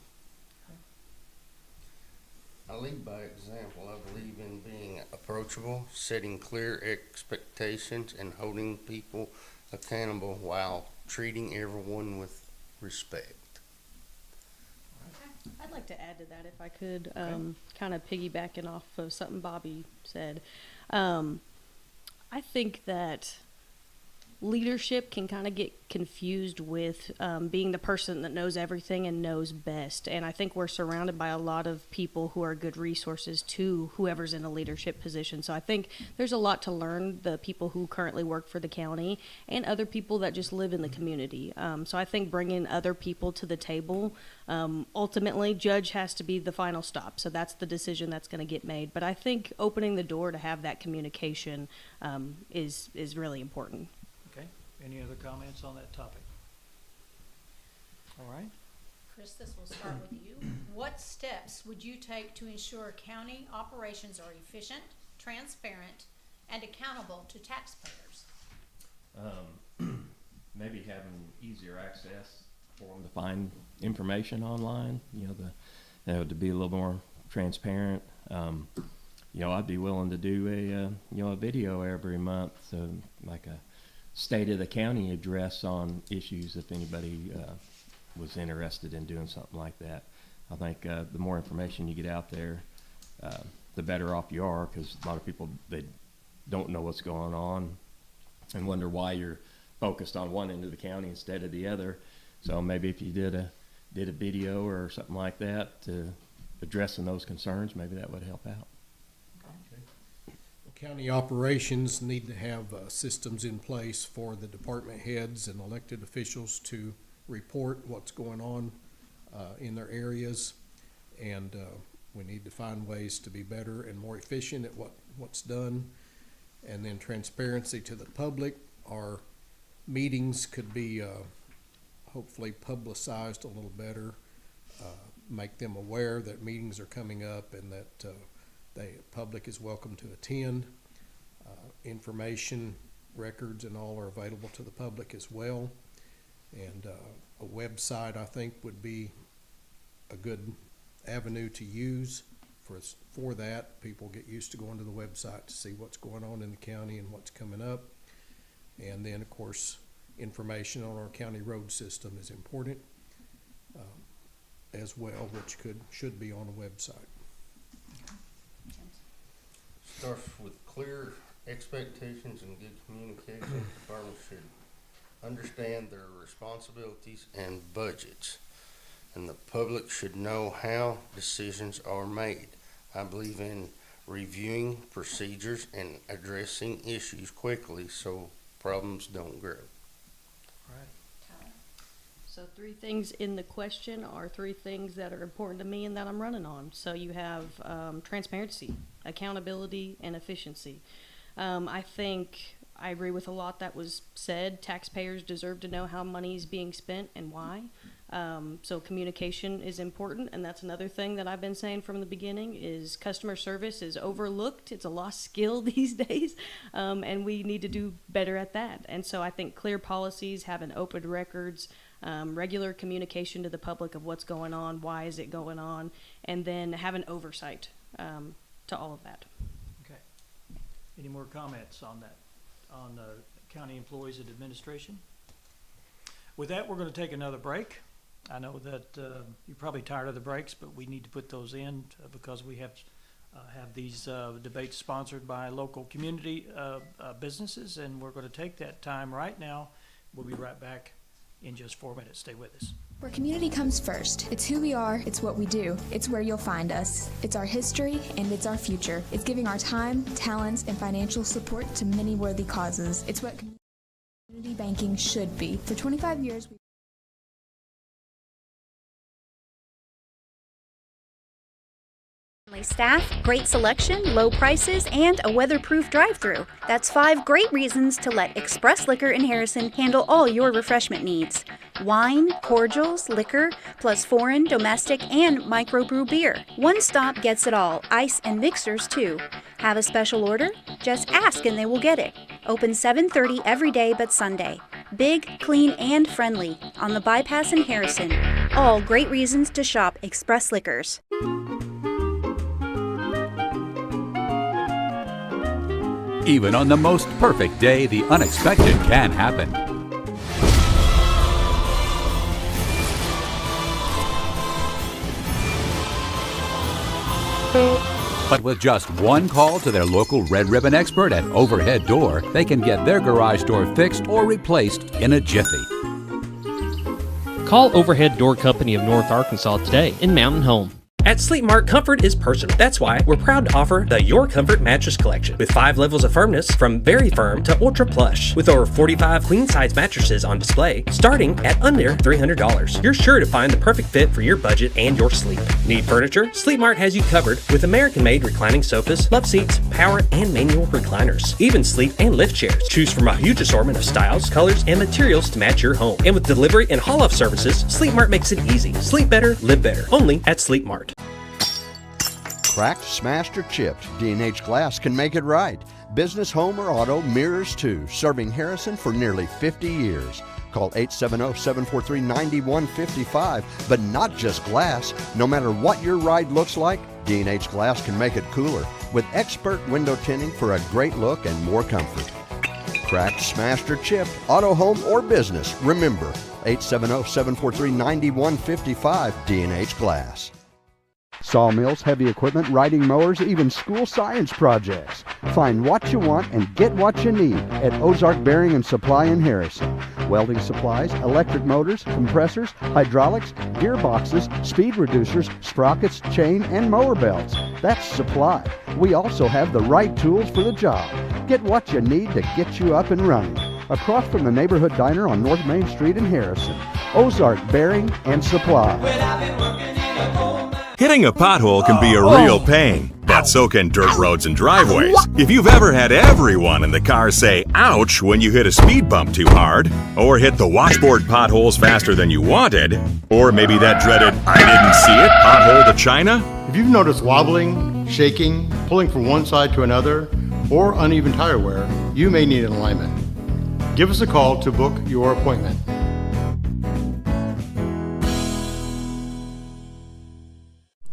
I lead by example. I believe in being approachable, setting clear expectations, and holding people accountable while treating everyone with respect. I'd like to add to that, if I could, kind of piggybacking off of something Bobby said. I think that leadership can kind of get confused with being the person that knows everything and knows best. And I think we're surrounded by a lot of people who are good resources to whoever's in a leadership position. So I think there's a lot to learn, the people who currently work for the county and other people that just live in the community. So I think bringing other people to the table, ultimately, judge has to be the final stop. So that's the decision that's going to get made. But I think opening the door to have that communication is really important. Okay. Any other comments on that topic? All right. Chris, this will start with you. What steps would you take to ensure county operations are efficient, transparent, and accountable to taxpayers? Maybe having easier access for them to find information online, to be a little more transparent. I'd be willing to do a video every month, like a state of the county address on issues if anybody was interested in doing something like that. I think the more information you get out there, the better off you are, because a lot of people, they don't know what's going on and wonder why you're focused on one end of the county instead of the other. So maybe if you did a video or something like that to addressing those concerns, maybe that would help out. County operations need to have systems in place for the department heads and elected officials to report what's going on in their areas. And we need to find ways to be better and more efficient at what's done. And then transparency to the public. Our meetings could be hopefully publicized a little better, make them aware that meetings are coming up and that the public is welcome to attend. Information, records, and all are available to the public as well. And a website, I think, would be a good avenue to use for that. People get used to going to the website to see what's going on in the county and what's coming up. And then, of course, information on our county road system is important as well, which should be on a website. Starts with clear expectations and good communication. Departments should understand their responsibilities and budgets, and the public should know how decisions are made. I believe in reviewing procedures and addressing issues quickly so problems don't grow. So 3 things in the question are 3 things that are important to me and that I'm running on. So you have transparency, accountability, and efficiency. I think I agree with a lot that was said. Taxpayers deserve to know how money is being spent and why. So communication is important, and that's another thing that I've been saying from the beginning is customer service is overlooked. It's a lost skill these days, and we need to do better at that. And so I think clear policies, having open records, regular communication to the public of what's going on, why is it going on, and then having oversight to all of that. Okay. Any more comments on that, on county employees and administration? With that, we're going to take another break. I know that you're probably tired of the breaks, but we need to put those in because we have these debates sponsored by local community businesses, and we're going to take that time right now. We'll be right back in just 4 minutes. Stay with us. Where community comes first. It's who we are, it's what we do. It's where you'll find us. It's our history and it's our future. It's giving our time, talents, and financial support to many worthy causes. It's what community banking should be. For 25 years, Staff, great selection, low prices, and a weatherproof drive-through. That's 5 great reasons to let Express Liquor in Harrison handle all your refreshment needs. Wine, cordials, liquor, plus foreign, domestic, and microbrew beer. One stop gets it all, ice and mixers too. Have a special order? Just ask and they will get it. Open 7:30 every day but Sunday. Big, clean, and friendly on the bypass in Harrison. All great reasons to shop Express Liquors. Even on the most perfect day, the unexpected can happen. But with just one call to their local Red Ribbon expert at Overhead Door, they can get their garage door fixed or replaced in a jiffy. Call Overhead Door Company of North Arkansas today in Mountain Home. At Sleep Mart, comfort is personal. That's why we're proud to offer the Your Comfort mattress collection with 5 levels of firmness from very firm to ultra plush. With over 45 queen size mattresses on display, starting at under $300. You're sure to find the perfect fit for your budget and your sleep. Need furniture? Sleep Mart has you covered with American-made reclining sofas, love seats, power and manual recliners, even sleep and lift chairs. Choose from a huge assortment of styles, colors, and materials to match your home. And with delivery and haul-off services, Sleep Mart makes it easy. Sleep better, live better. Only at Sleep Mart. Cracked, smashed, or chipped, D&H Glass can make it right. Business, home, or auto, mirrors too. Serving Harrison for nearly 50 years. Call 870-743-9155. But not just glass. No matter what your ride looks like, D&H Glass can make it cooler. With expert window tinting for a great look and more comfort. Cracked, smashed, or chipped, auto, home, or business. Remember, 870-743-9155, D&H Glass. Sawmills, heavy equipment, riding mowers, even school science projects. Find what you want and get what you need at Ozark Bearing and Supply in Harrison. Welding supplies, electric motors, compressors, hydraulics, gearboxes, speed reducers, sprockets, chain, and mower belts. That's supply. We also have the right tools for the job. Get what you need to get you up and running. Across from the neighborhood diner on North Main Street in Harrison. Ozark Bearing and Supply. Hitting a pothole can be a real pain, but so can dirt roads and driveways. If you've ever had everyone in the car say, ouch, when you hit a speed bump too hard, or hit the washboard potholes faster than you wanted, or maybe that dreaded, I didn't see it, pothole to China. If you've noticed wobbling, shaking, pulling from one side to another, or uneven tire wear, you may need an alignment. Give us a call to book your appointment.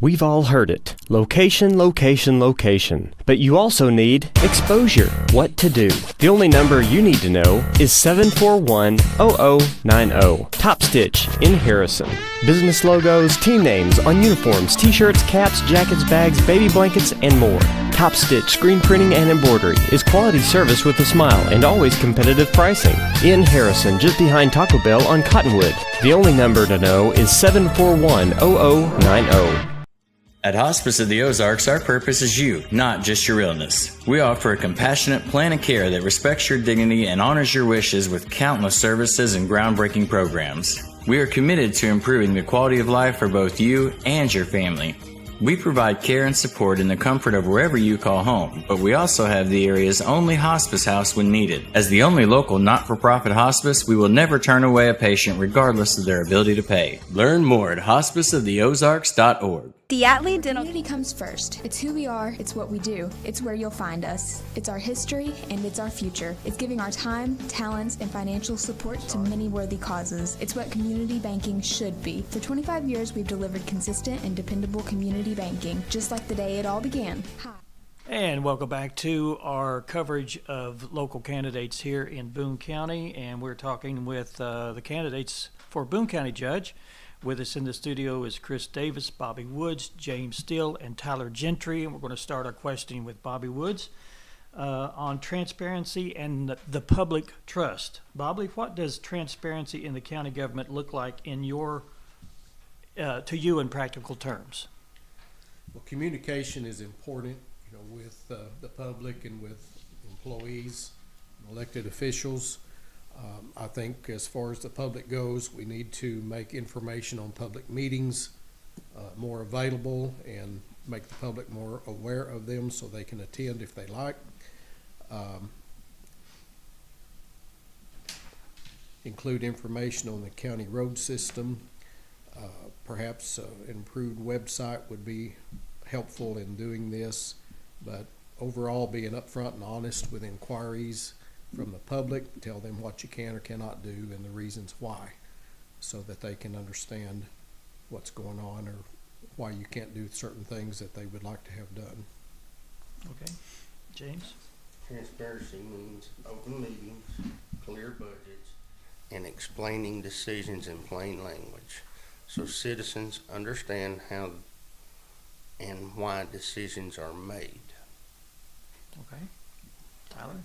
We've all heard it. Location, location, location. But you also need exposure. What to do? The only number you need to know is 741-0090. Top Stitch in Harrison. Business logos, team names on uniforms, t-shirts, caps, jackets, bags, baby blankets, and more. Top Stitch Screen Printing and Embroidery is quality service with a smile and always competitive pricing. In Harrison, just behind Taco Bell on Cottonwood. The only number to know is 741-0090. At Hospice of the Ozarks, our purpose is you, not just your illness. We offer a compassionate plan of care that respects your dignity and honors your wishes with countless services and groundbreaking programs. We are committed to improving the quality of life for both you and your family. We provide care and support in the comfort of wherever you call home, but we also have the area's only hospice house when needed. As the only local not-for-profit hospice, we will never turn away a patient regardless of their ability to pay. Learn more at hospiceoftheozarks.org. Diatley Dental. Community comes first. It's who we are, it's what we do, it's where you'll find us. It's our history and it's our future. It's giving our time, talents, and financial support to many worthy causes. It's what community banking should be. For 25 years, we've delivered consistent and dependable community banking, just like the day it all began. Hi. And welcome back to our coverage of local candidates here in Boone County. And we're talking with the candidates for Boone County Judge. With us in the studio is Chris Davis, Bobby Woods, James Steele, and Tyler Gentry. And we're going to start our questioning with Bobby Woods on transparency and the public trust. Bobby, what does transparency in the county government look like in your, to you in practical terms? Well, communication is important, with the public and with employees, elected officials. I think as far as the public goes, we need to make information on public meetings more available and make the public more aware of them so they can attend if they like. Include information on the county road system. Perhaps an improved website would be helpful in doing this, but overall being upfront and honest with inquiries from the public, tell them what you can or cannot do and the reasons why, so that they can understand what's going on or why you can't do certain things that they would like to have done. Okay. James? Transparency means open meetings, clear budgets, and explaining decisions in plain language so citizens understand how and why decisions are made. Okay. Tyler?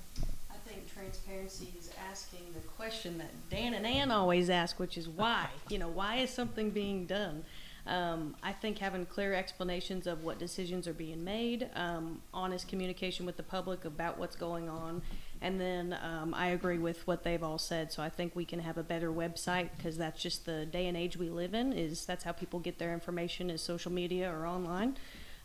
I think transparency is asking the question that Dan and Ann always ask, which is why? Why is something being done? I think having clear explanations of what decisions are being made, honest communication with the public about what's going on, and then I agree with what they've all said. So I think we can have a better website because that's just the day and age we live in. That's how people get their information, is social media or online.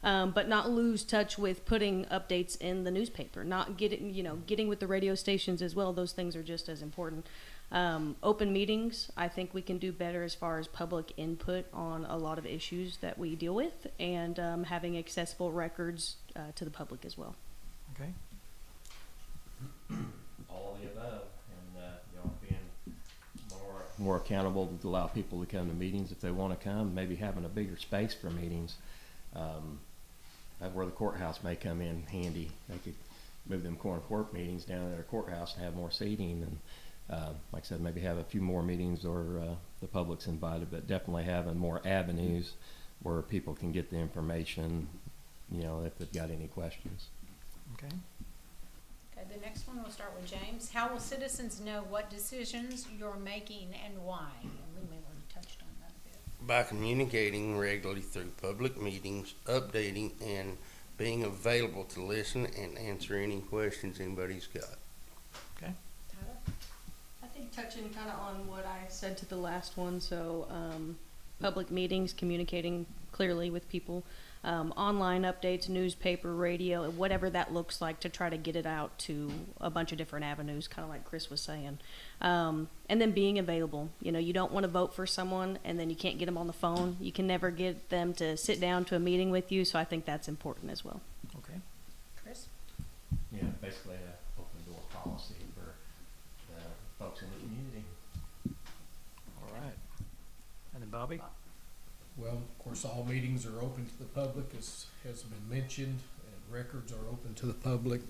But not lose touch with putting updates in the newspaper, not getting with the radio stations as well. Those things are just as important. Open meetings, I think we can do better as far as public input on a lot of issues that we deal with, and having accessible records to the public as well. Okay. All of the above, and being more accountable to allow people to come to meetings if they want to come. Maybe having a bigger space for meetings. Where the courthouse may come in handy. They could move them court meetings down at their courthouse and have more seating, and like I said, maybe have a few more meetings or the public's invited, but definitely having more avenues where people can get the information, if they've got any questions. Okay. Okay, the next one, we'll start with James. How will citizens know what decisions you're making and why? And we may have touched on that a bit. By communicating regularly through public meetings, updating, and being available to listen and answer any questions anybody's got. Okay. I think touching kind of on what I said to the last one, so public meetings, communicating clearly with people, online updates, newspaper, radio, whatever that looks like, to try to get it out to a bunch of different avenues, kind of like Chris was saying. And then being available. You don't want to vote for someone and then you can't get them on the phone. You can never get them to sit down to a meeting with you, so I think that's important as well. Okay. Chris? Yeah, basically an open door policy for the folks in the community. All right. And then Bobby? Well, of course, all meetings are open to the public, as has been mentioned, and records are open to the public.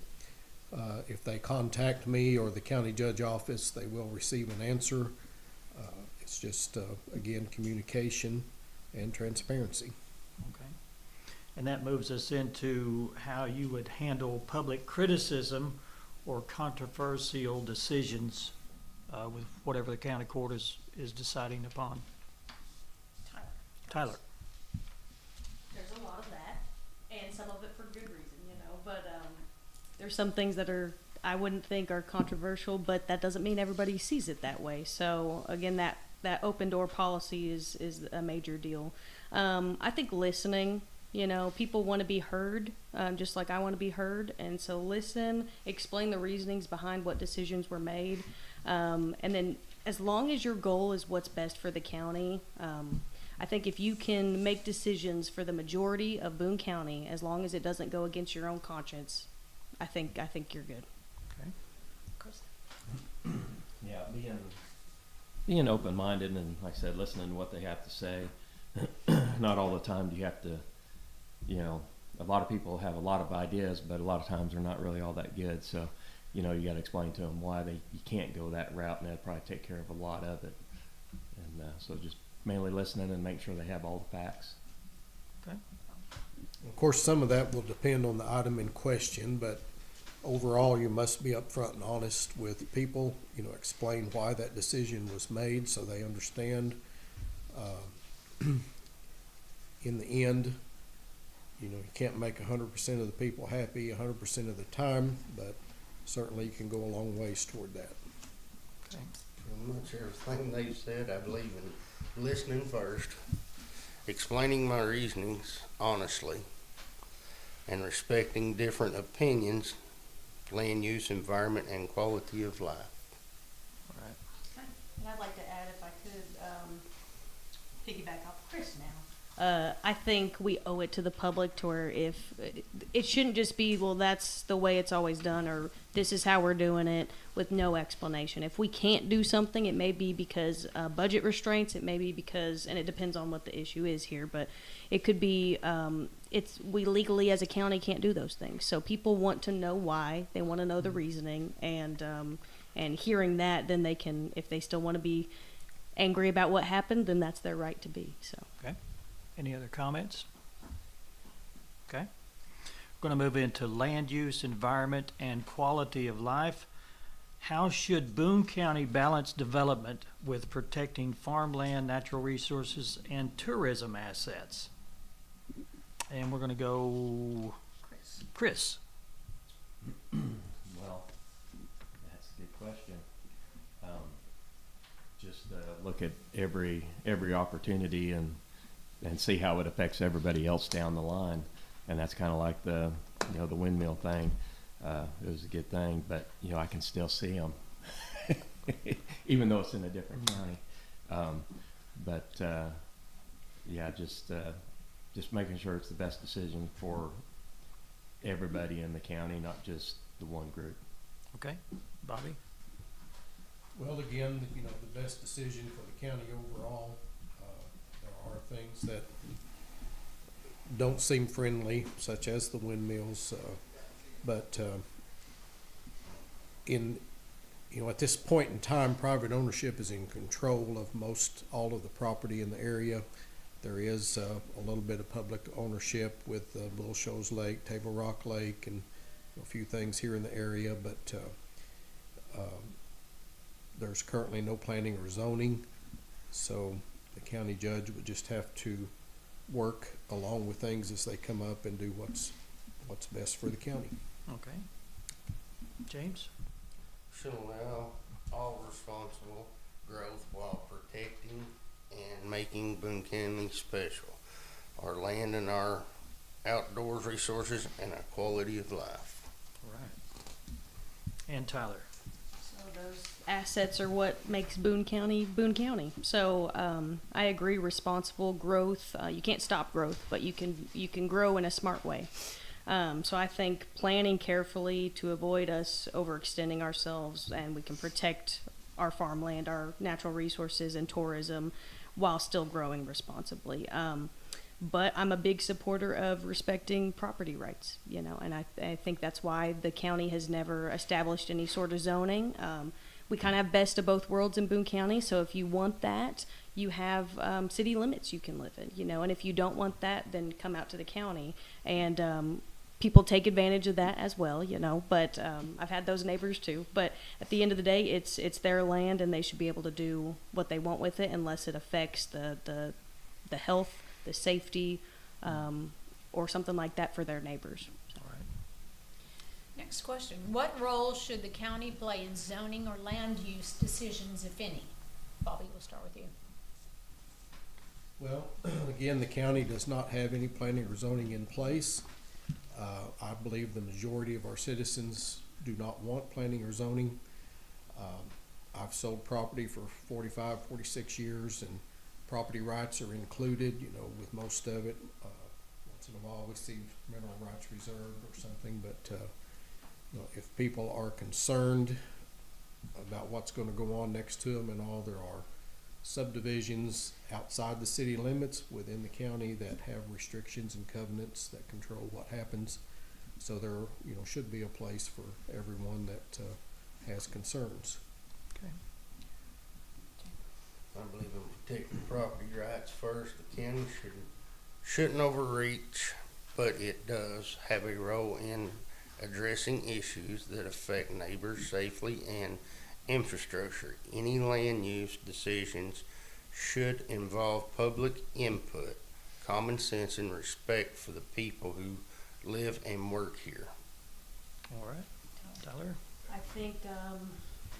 If they contact me or the county judge office, they will receive an answer. It's just, again, communication and transparency. Okay. And that moves us into how you would handle public criticism or controversial decisions with whatever the county court is deciding upon. Tyler. There's a lot of that, and some of it for good reason, but there's some things that I wouldn't think are controversial, but that doesn't mean everybody sees it that way. So again, that open door policy is a major deal. I think listening, people want to be heard, just like I want to be heard, and so listen, explain the reasonings behind what decisions were made, and then as long as your goal is what's best for the county, I think if you can make decisions for the majority of Boone County, as long as it doesn't go against your own conscience, I think you're good. Yeah, being open-minded and, like I said, listening to what they have to say. Not all the time do you have to, a lot of people have a lot of ideas, but a lot of times they're not really all that good. So, you got to explain to them why you can't go that route, and that'll probably take care of a lot of it. And so just mainly listening and make sure they have all the facts. Okay. Of course, some of that will depend on the item in question, but overall, you must be upfront and honest with people, explain why that decision was made so they understand. In the end, you can't make 100% of the people happy 100% of the time, but certainly you can go a long ways toward that. Okay. Pretty much everything they've said, I believe in listening first, explaining my reasonings honestly, and respecting different opinions, land use, environment, and quality of life. All right. And I'd like to add, if I could, piggyback off Chris now. I think we owe it to the public to where if it shouldn't just be, well, that's the way it's always done, or this is how we're doing it with no explanation. If we can't do something, it may be because budget restraints, it may be because, and it depends on what the issue is here, but it could be we legally as a county can't do those things. So people want to know why, they want to know the reasoning, and hearing that, then they can, if they still want to be angry about what happened, then that's their right to be. So. Okay. Any other comments? Okay. We're going to move into land use, environment, and quality of life. How should Boone County balance development with protecting farmland, natural resources, and tourism assets? And we're going to go Chris. Well, that's a good question. Just look at every opportunity and see how it affects everybody else down the line. And that's kind of like the windmill thing. It was a good thing, but I can still see them, even though it's in a different county. Just making sure it's the best decision for everybody in the county, not just the one group. Okay, Bobby. Well, again, the best decision for the county overall. There are things that don't seem friendly, such as the windmills, but at this point in time, private ownership is in control of all of the property in the area. There is a little bit of public ownership with Bull Shoals Lake, Table Rock Lake, and a few things here in the area, but there's currently no planning or zoning, so the county judge would just have to work along with things as they come up and do what's best for the county. Okay. James? Should allow all responsible growth while protecting and making Boone County special. Our land and our outdoors resources and our quality of life. All right. And Tyler? So those assets are what makes Boone County Boone County. So I agree, responsible growth. You can't stop growth, but you can grow in a smart way. So I think planning carefully to avoid us overextending ourselves, and we can protect our farmland, our natural resources, and tourism while still growing responsibly. But I'm a big supporter of respecting property rights, and I think that's why the county has never established any sort of zoning. We kind of have best of both worlds in Boone County, so if you want that, you have city limits you can live in, and if you don't want that, then come out to the county. And people take advantage of that as well, but I've had those neighbors too. But at the end of the day, it's their land, and they should be able to do what they want with it unless it affects the health, the safety, or something like that for their neighbors. All right. Next question. What role should the county play in zoning or land use decisions, if any? Bobby, we'll start with you. Well, again, the county does not have any planning or zoning in place. I believe the majority of our citizens do not want planning or zoning. I've sold property for 45, 46 years, and property rights are included, you know, with most of it. Once in a while we see mineral rights reserved or something, but, you know, if people are concerned about what's gonna go on next to them and all, there are subdivisions outside the city limits within the county that have restrictions and covenants that control what happens. So there, you know, should be a place for everyone that has concerns. Okay. I believe in protecting property rights first. The county shouldn't overreach, but it does have a role in addressing issues that affect neighbors safely and infrastructure. Any land use decisions should involve public input, common sense, and respect for the people who live and work here. All right. Tyler? I think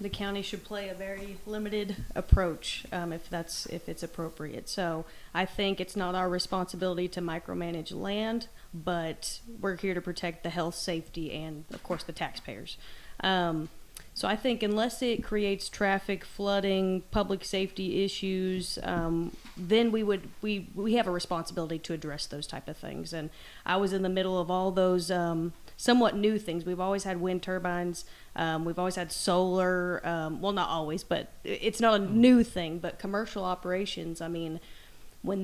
the county should play a very limited approach if it's appropriate. So I think it's not our responsibility to micromanage land, but we're here to protect the health, safety, and of course the taxpayers. So I think unless it creates traffic, flooding, public safety issues, then we have a responsibility to address those type of things. And I was in the middle of all those somewhat new things. We've always had wind turbines. We've always had solar. Well, not always, but it's not a new thing. But commercial operations, I mean, we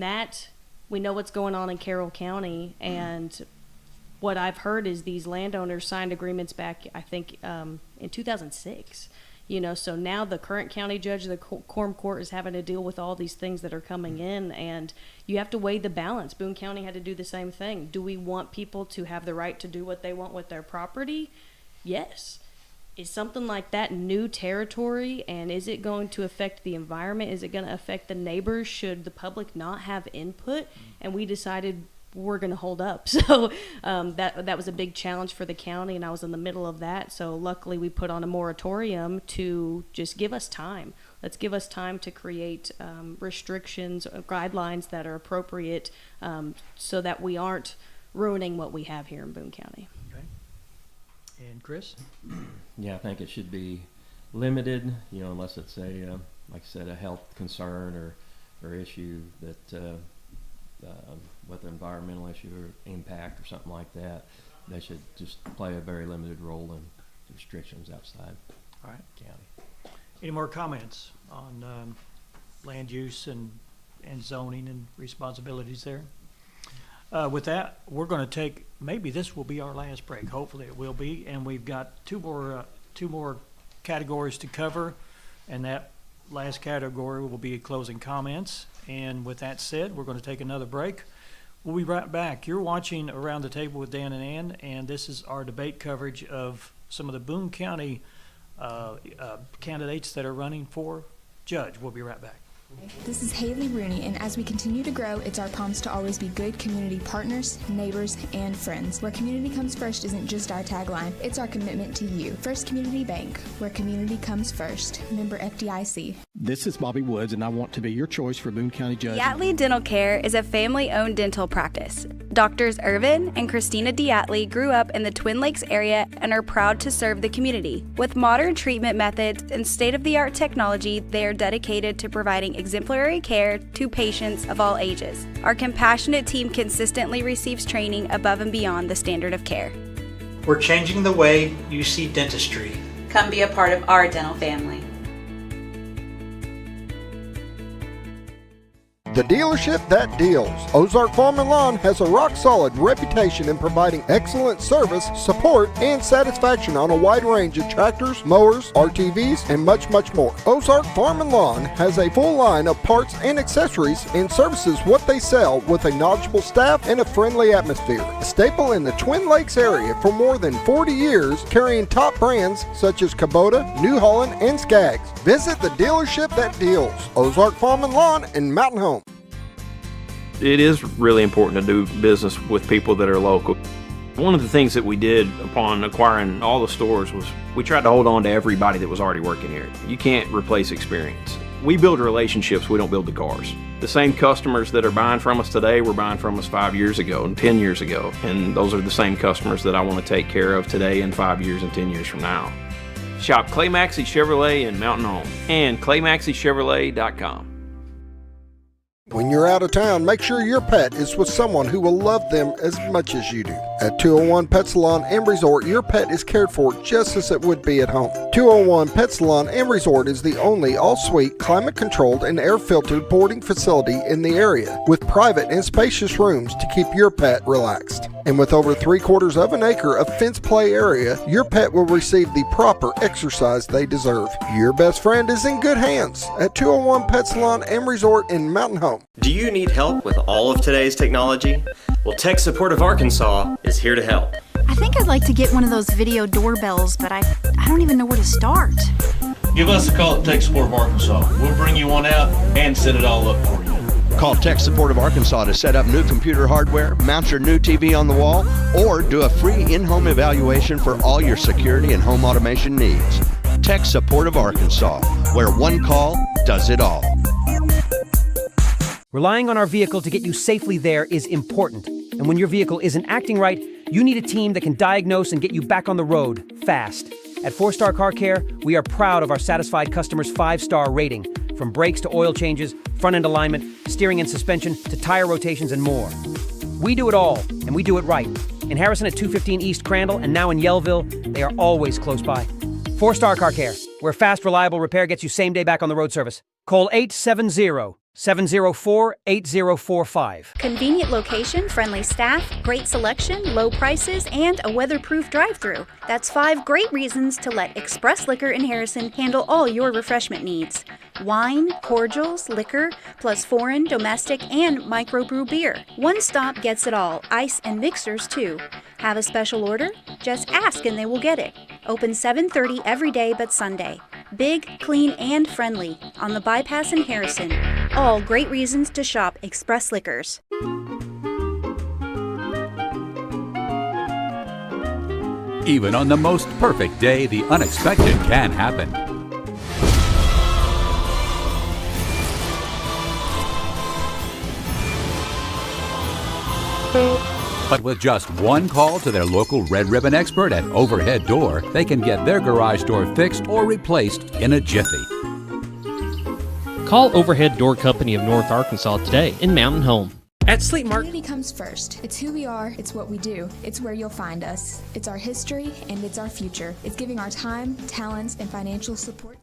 know what's going on in Carroll County, and what I've heard is these landowners signed agreements back, I think, in 2006. You know, so now the current county judge of the Quorum Court is having to deal with all these things that are coming in, and you have to weigh the balance. Boone County had to do the same thing. Do we want people to have the right to do what they want with their property? Yes. Is something like that new territory, and is it going to affect the environment? Is it going to affect the neighbors? Should the public not have input? And we decided we're going to hold up. So that was a big challenge for the county, and I was in the middle of that. So luckily we put on a moratorium to just give us time. Let's give us time to create restrictions, guidelines that are appropriate, so that we aren't ruining what we have here in Boone County. Okay. And Chris? Yeah, I think it should be limited, you know, unless it's a, like I said, a health concern or issue that, whether environmental issue or impact or something like that, they should just play a very limited role in restrictions outside. All right. County. Any more comments on land use and zoning and responsibilities there? With that, we're going to take, maybe this will be our last break. Hopefully it will be. And we've got two more categories to cover. And that last category will be closing comments. And with that said, we're going to take another break. We'll be right back. You're watching Around the Table with Dan and Ann, and this is our debate coverage of some of the Boone County candidates that are running for judge. We'll be right back. This is Haley Rooney, and as we continue to grow, it's our promise to always be good community partners, neighbors, and friends. Where community comes first isn't just our tagline, it's our commitment to you. First Community Bank, where community comes first. Member FDIC. This is Bobby Woods, and I want to be your choice for Boone County Judge. Diatley Dental Care is a family-owned dental practice. Doctors Irvin and Christina Diatley grew up in the Twin Lakes area and are proud to serve the community. With modern treatment methods and state-of-the-art technology, they are dedicated to providing exemplary care to patients of all ages. Our compassionate team consistently receives training above and beyond the standard of care. We're changing the way you see dentistry. Come be a part of our dental family. The dealership that deals. Ozark Farm and Lawn has a rock-solid reputation in providing excellent service, support, and satisfaction on a wide range of tractors, mowers, RTVs, and much, much more. Ozark Farm and Lawn has a full line of parts and accessories and services what they sell with a knowledgeable staff and a friendly atmosphere. A staple in the Twin Lakes area for more than 40 years, carrying top brands such as Kubota, New Holland, and Skaggs. Visit the dealership that deals. Ozark Farm and Lawn in Mountain Home. It is really important to do business with people that are local. One of the things that we did upon acquiring all the stores was we tried to hold on to everybody that was already working here. You can't replace experience. We build relationships, we don't build the cars. The same customers that are buying from us today were buying from us 5 years ago and 10 years ago. And those are the same customers that I want to take care of today and 5 years and 10 years from now. Shop Clay Maxey Chevrolet in Mountain Home and ClayMaxeyChevrolet.com. When you're out of town, make sure your pet is with someone who will love them as much as you do. At 201 Pet Salon and Resort, your pet is cared for just as it would be at home. 201 Pet Salon and Resort is the only all-suite, climate-controlled, and air-filtered boarding facility in the area, with private and spacious rooms to keep your pet relaxed. And with over 3/4 of an acre of fenced play area, your pet will receive the proper exercise they deserve. Your best friend is in good hands at 201 Pet Salon and Resort in Mountain Home. Do you need help with all of today's technology? Well, Tech Support of Arkansas is here to help. I think I'd like to get one of those video doorbells, but I don't even know where to start. Give us a call at Tech Support of Arkansas. We'll bring you one out and set it all up for you. Call Tech Support of Arkansas to set up new computer hardware, mount your new TV on the wall, or do a free in-home evaluation for all your security and home automation needs. Tech Support of Arkansas, where one call does it all. Relying on our vehicle to get you safely there is important. And when your vehicle isn't acting right, you need a team that can diagnose and get you back on the road fast. At 4-Star Car Care, we are proud of our satisfied customers' 5-star rating. From brakes to oil changes, front-end alignment, steering and suspension, to tire rotations and more. We do it all, and we do it right. In Harrison at 215 East Crandall and now in Yellville, they are always close by. 4-Star Car Care, where fast, reliable repair gets you same day back on the road service. Call 870-704-8045. Convenient location, friendly staff, great selection, low prices, and a weatherproof drive-through. That's 5 great reasons to let Express Liquor in Harrison handle all your refreshment needs. Wine, cordials, liquor, plus foreign, domestic, and microbrew beer. One stop gets it all, ice and mixers too. Have a special order? Just ask and they will get it. Open 7:30 every day but Sunday. Big, clean, and friendly on the bypass in Harrison. All great reasons to shop Express Liquors. Even on the most perfect day, the unexpected can happen. But with just one call to their local Red Ribbon expert at Overhead Door, they can get their garage door fixed or replaced in a jiffy. Call Overhead Door Company of North Arkansas today in Mountain Home. At Sleep Mark, Community comes first. It's who we are, it's what we do, it's where you'll find us. It's our history and it's our future. It's giving our time, talents, and financial support.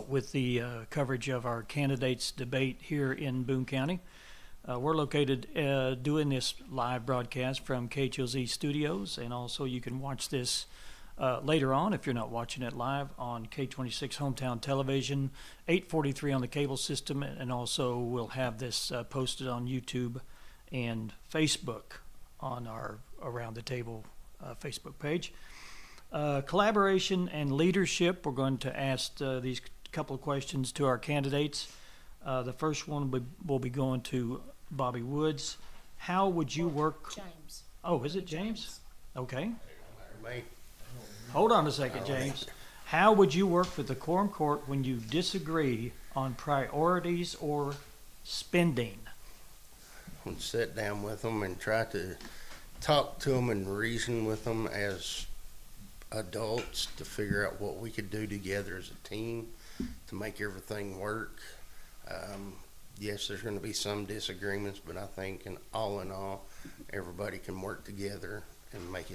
With the coverage of our candidates debate here in Boone County. We're located doing this live broadcast from KHOZ Studios, and also you can watch this later on if you're not watching it live on K26 Hometown Television, 843 on the cable system, and also we'll have this posted on YouTube and Facebook on our Around the Table Facebook page. Collaboration and leadership, we're going to ask these couple of questions to our candidates. The first one will be going to Bobby Woods. How would you work? James. Oh, is it James? Okay. Mate. Hold on a second, James. How would you work with the Quorum Court when you disagree on priorities or spending? Would sit down with them and try to talk to them and reason with them as adults to figure out what we could do together as a team to make everything work. Yes, there's going to be some disagreements, but I think in all, everybody can work together and make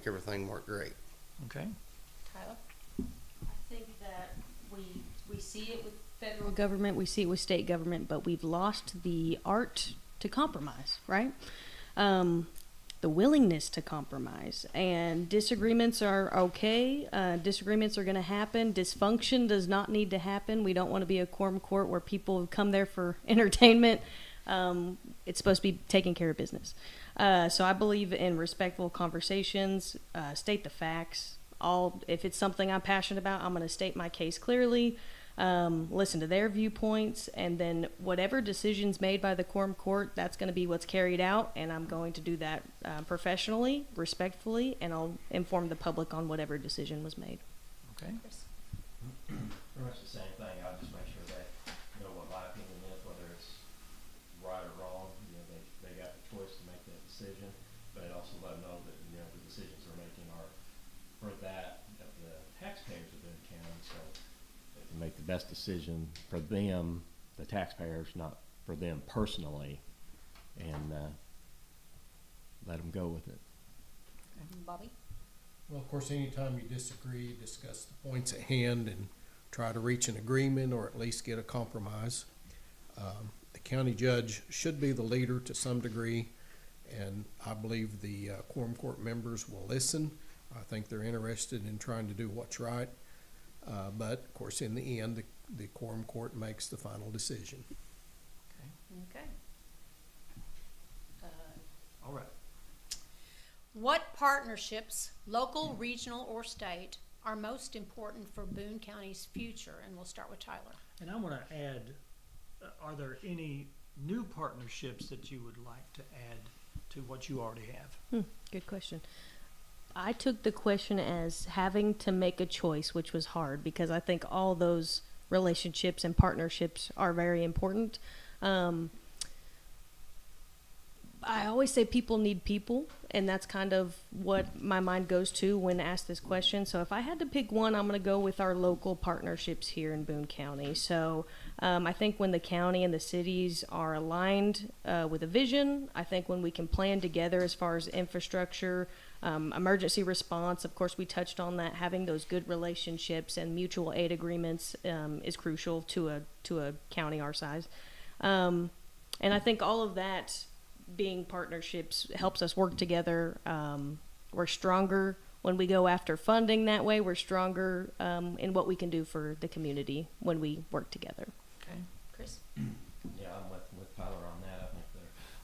everything work great. Okay. Tyler? I think that we see it with federal government, we see it with state government, but we've lost the art to compromise, right? The willingness to compromise, and disagreements are okay. Disagreements are going to happen. Dysfunction does not need to happen. We don't want to be a quorum court where people come there for entertainment. It's supposed to be taking care of business. So I believe in respectful conversations, state the facts. If it's something I'm passionate about, I'm going to state my case clearly. Listen to their viewpoints, and then whatever decisions made by the quorum court, that's going to be what's carried out, and I'm going to do that professionally, respectfully, and I'll inform the public on whatever decision was made. Okay. Pretty much the same thing. I'll just make sure they know what my opinion is, whether it's right or wrong. They got the choice to make that decision, but I'd also let them know that the decisions they're making are for that of the taxpayers of Boone County. So best decision for them, the taxpayers, not for them personally, and let them go with it. Bobby? Well, of course, anytime you disagree, discuss the points at hand and try to reach an agreement or at least get a compromise. The county judge should be the leader to some degree, and I believe the quorum court members will listen. I think they're interested in trying to do what's right. But of course, in the end, the quorum court makes the final decision. Okay. All right. What partnerships, local, regional, or state, are most important for Boone County's future? And we'll start with Tyler. And I want to add, are there any new partnerships that you would like to add to what you already have? Good question. I took the question as having to make a choice, which was hard because I think all those relationships and partnerships are very important. I always say people need people, and that's kind of what my mind goes to when asked this question. So if I had to pick one, I'm going to go with our local partnerships here in Boone County. So I think when the county and the cities are aligned with a vision, I think when we can plan together as far as infrastructure, emergency response, of course we touched on that, having those good relationships and mutual aid agreements is crucial to a county our size. And I think all of that being partnerships helps us work together. We're stronger when we go after funding that way. We're stronger in what we can do for the community when we work together. Okay. Chris? Yeah, I'm with Tyler on that. I think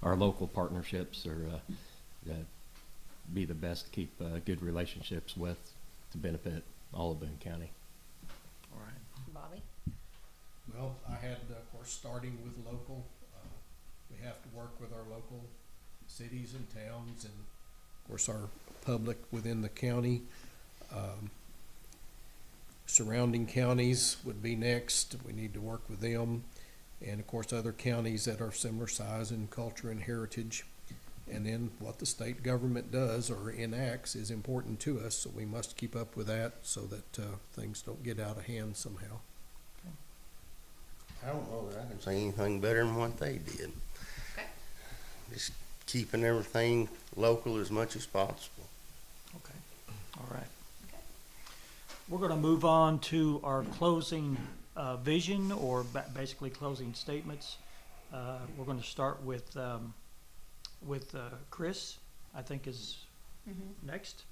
our local partnerships are be the best to keep good relationships with to benefit all of Boone County. All right. Bobby? Well, I had, of course, starting with local. We have to work with our local cities and towns and, of course, our public within the county. Surrounding counties would be next. We need to work with them. And, of course, other counties that are similar size in culture and heritage. And then what the state government does or enacts is important to us, so we must keep up with that so that things don't get out of hand somehow. I don't know that I can say anything better than what they did. Okay. Just keeping everything local as much as possible. Okay. All right. Okay. We're going to move on to our closing vision, or basically closing statements. We're going to start with Chris, I think is next.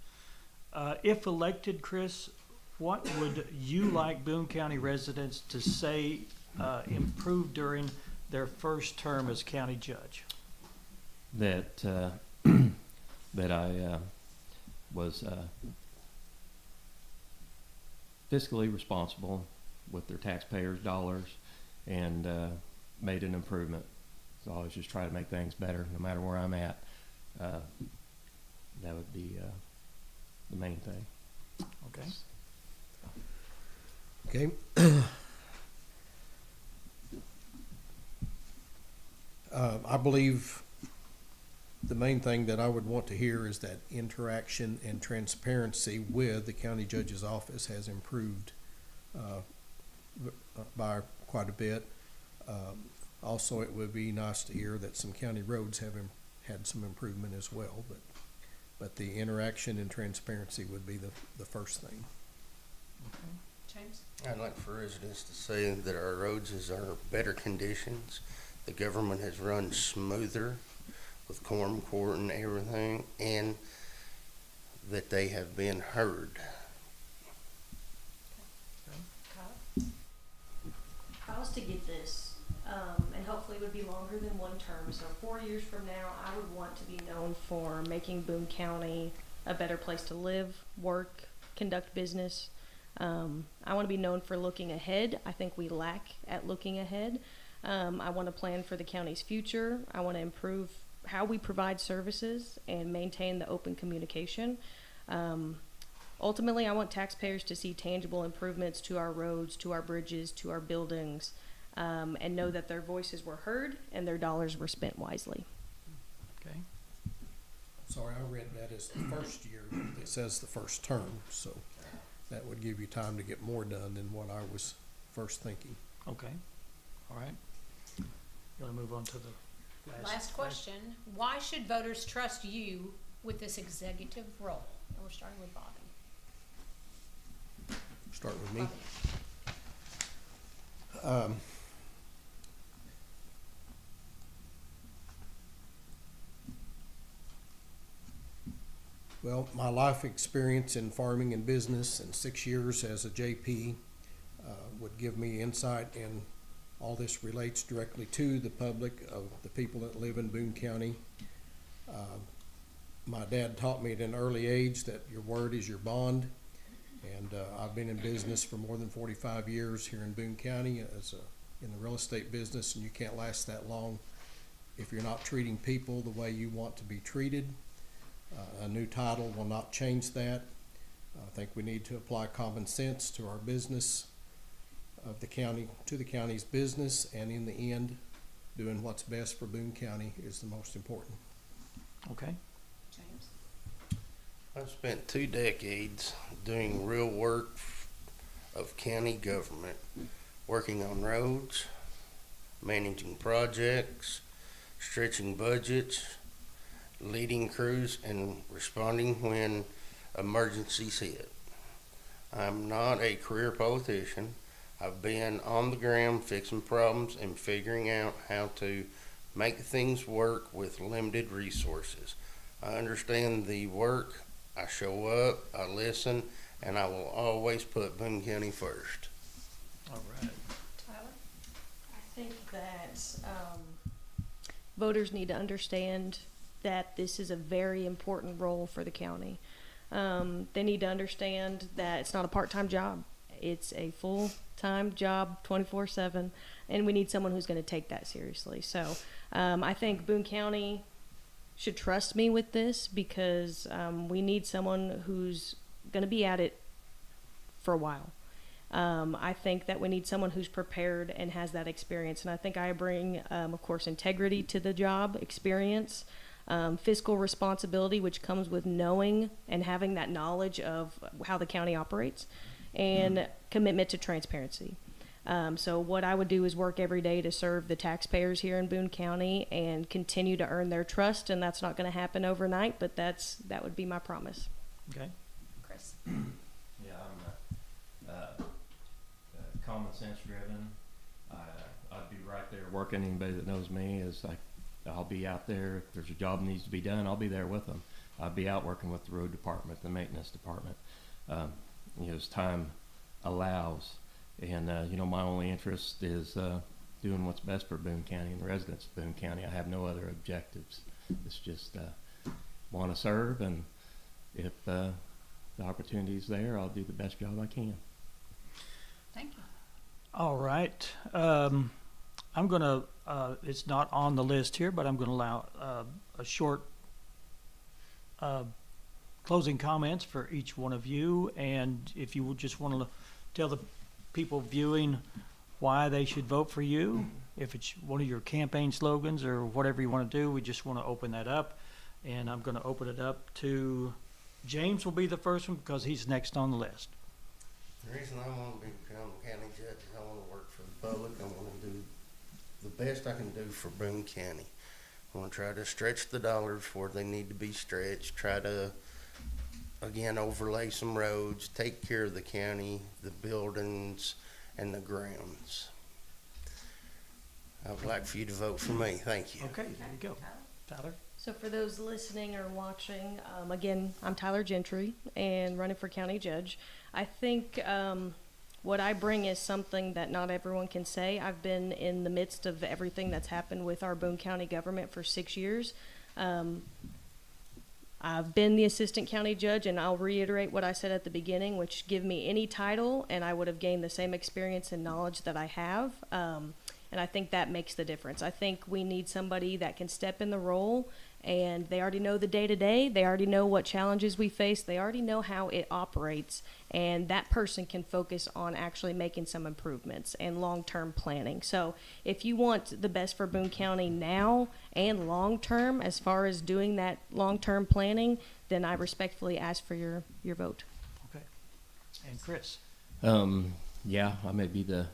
If elected, Chris, what would you like Boone County residents to say improved during their first term as county judge? That that I was fiscally responsible with their taxpayers' dollars and made an improvement. So I always just try to make things better no matter where I'm at. That would be the main thing. Okay. I believe the main thing that I would want to hear is that interaction and transparency with the county judge's office has improved by quite a bit. Also, it would be nice to hear that some county roads have had some improvement as well, but the interaction and transparency would be the first thing. James? I'd like for residents to say that our roads are in better conditions. The government has run smoother with quorum court and everything, and that they have been heard. If I was to get this, and hopefully it would be longer than one term, so 4 years from now, I would want to be known for making Boone County a better place to live, work, conduct business. I want to be known for looking ahead. I think we lack at looking ahead. I want to plan for the county's future. I want to improve how we provide services and maintain the open communication. Ultimately, I want taxpayers to see tangible improvements to our roads, to our bridges, to our buildings, and know that their voices were heard and their dollars were spent wisely. Okay. Sorry, I read that as the first year. It says the first term, so that would give you time to get more done than what I was first thinking. Okay, all right. You want to move on to the Last question. Why should voters trust you with this executive role? And we're starting with Bobby. Start with me. Well, my life experience in farming and business and 6 years as a JP would give me insight, and all this relates directly to the public of the people that live in Boone County. My dad taught me at an early age that your word is your bond, and I've been in business for more than 45 years here in Boone County in the real estate business, and you can't last that long if you're not treating people the way you want to be treated. A new title will not change that. I think we need to apply common sense to our business of the county, to the county's business, and in the end, doing what's best for Boone County is the most important. Okay. James? I've spent 2 decades doing real work of county government, working on roads, managing projects, stretching budgets, leading crews, and responding when emergencies hit. I'm not a career politician. I've been on the ground fixing problems and figuring out how to make things work with limited resources. I understand the work. I show up, I listen, and I will always put Boone County first. All right. Tyler? I think that voters need to understand that this is a very important role for the county. They need to understand that it's not a part-time job. It's a full-time job, 24/7, and we need someone who's going to take that seriously. So I think Boone County should trust me with this, because we need someone who's going to be at it for a while. I think that we need someone who's prepared and has that experience, and I think I bring, of course, integrity to the job, experience, fiscal responsibility, which comes with knowing and having that knowledge of how the county operates, and commitment to transparency. So what I would do is work every day to serve the taxpayers here in Boone County and continue to earn their trust, and that's not going to happen overnight, but that would be my promise. Okay. Chris? Yeah, I'm common sense driven. I'd be right there working. Anybody that knows me is like, I'll be out there. If there's a job that needs to be done, I'll be there with them. I'll be out working with the road department, the maintenance department, as time allows. And, my only interest is doing what's best for Boone County and the residents of Boone County. I have no other objectives. It's just want to serve, and if the opportunity's there, I'll do the best job I can. Thank you. All right. I'm going to, it's not on the list here, but I'm going to allow a short closing comments for each one of you. And if you would just want to tell the people viewing why they should vote for you, if it's one of your campaign slogans or whatever you want to do, we just want to open that up. And I'm going to open it up to James will be the first one because he's next on the list. The reason I want to become a county judge is I want to work for the public. I want to do the best I can do for Boone County. I want to try to stretch the dollars where they need to be stretched, try to, again, overlay some roads, take care of the county, the buildings, and the grounds. I would like for you to vote for me. Thank you. Okay, there you go. Tyler? So for those listening or watching, again, I'm Tyler Gentry and running for county judge. I think what I bring is something that not everyone can say. I've been in the midst of everything that's happened with our Boone County government for 6 years. I've been the assistant county judge, and I'll reiterate what I said at the beginning, which give me any title and I would have gained the same experience and knowledge that I have. And I think that makes the difference. I think we need somebody that can step in the role, and they already know the day-to-day. They already know what challenges we face. They already know how it operates, and that person can focus on actually making some improvements and long-term planning. So if you want the best for Boone County now and long-term, as far as doing that long-term planning, then I respectfully ask for your vote. Okay. And Chris? Yeah, I may be the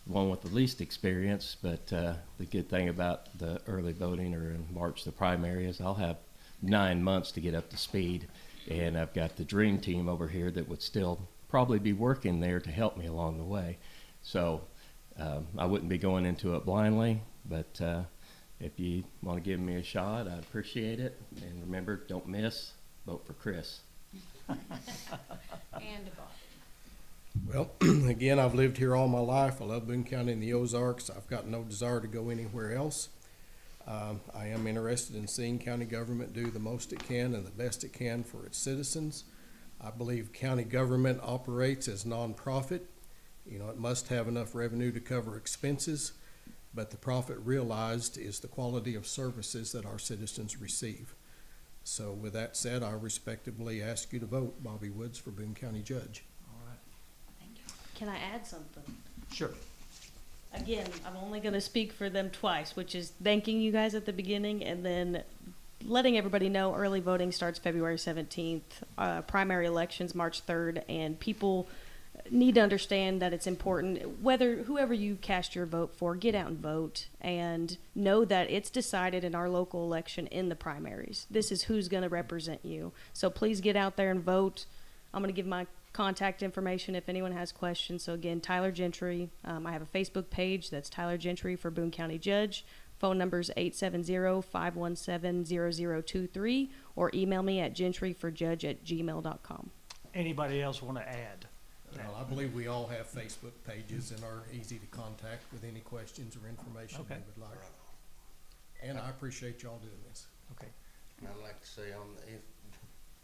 one with the least experience, but the good thing about the early voting or in March, the primary, is I'll have 9 months to get up to speed. And I've got the dream team over here that would still probably be working there to help me along the way. So I wouldn't be going into it blindly, but if you want to give me a shot, I'd appreciate it. And remember, don't miss, vote for Chris. And Bob. Well, again, I've lived here all my life. I love Boone County and the Ozarks. I've got no desire to go anywhere else. I am interested in seeing county government do the most it can and the best it can for its citizens. I believe county government operates as nonprofit. You know, it must have enough revenue to cover expenses, but the profit realized is the quality of services that our citizens receive. So with that said, I respectfully ask you to vote Bobby Woods for Boone County Judge. Can I add something? Sure. Again, I'm only going to speak for them twice, which is thanking you guys at the beginning and then letting everybody know early voting starts February 17th, primary elections March 3rd, and people need to understand that it's important, whoever you cast your vote for, get out and vote and know that it's decided in our local election in the primaries. This is who's going to represent you. So please get out there and vote. I'm going to give my contact information if anyone has questions. So again, Tyler Gentry. I have a Facebook page that's Tyler Gentry for Boone County Judge. Phone number is 870-517-0023 or email me at gentryforjudge@gmail.com. Anybody else want to add? Well, I believe we all have Facebook pages and are easy to contact with any questions or information Okay. they would like. And I appreciate y'all doing this. Okay. And I'd like to say if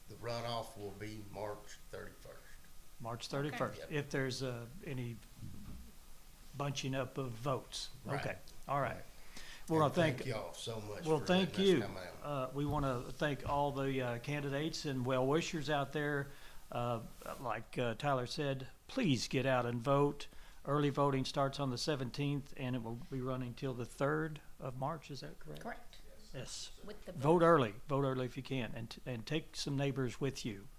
the runoff will be March 31st. March 31st, Okay. if there's any bunching up of votes. Right. Okay, all right. We're And gonna thank y'all so much Well, for thank letting us you. come out. We want to thank all the candidates and well-wishers out there. Like Tyler said, please get out and vote. Early voting starts on the 17th, and it will be running till the 3rd of March. Is that correct? Correct. Yes. With the Vote early if you can, and take some neighbors with you,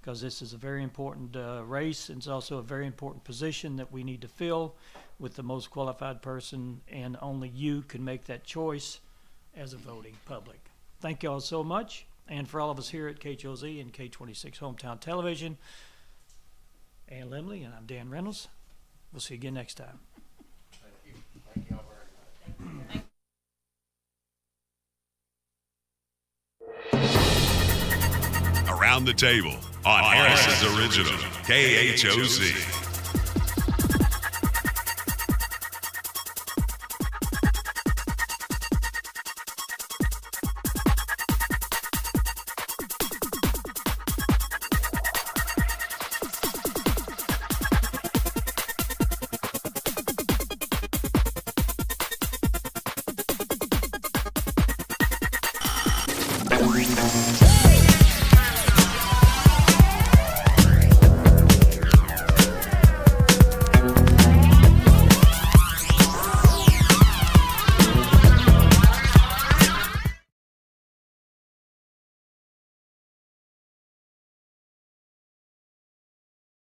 because this is a very important race, and it's also a very important position that we need to fill with the most qualified person, and only you can make that choice as a voting public. Thank you all so much, and for all of us here at KHOZ and K26 Hometown Television, Ann Limley, and I'm Dan Reynolds. We'll see you again next time. Thank you. Thank y'all very much. Around the Table on Harrison's Original, KHOZ.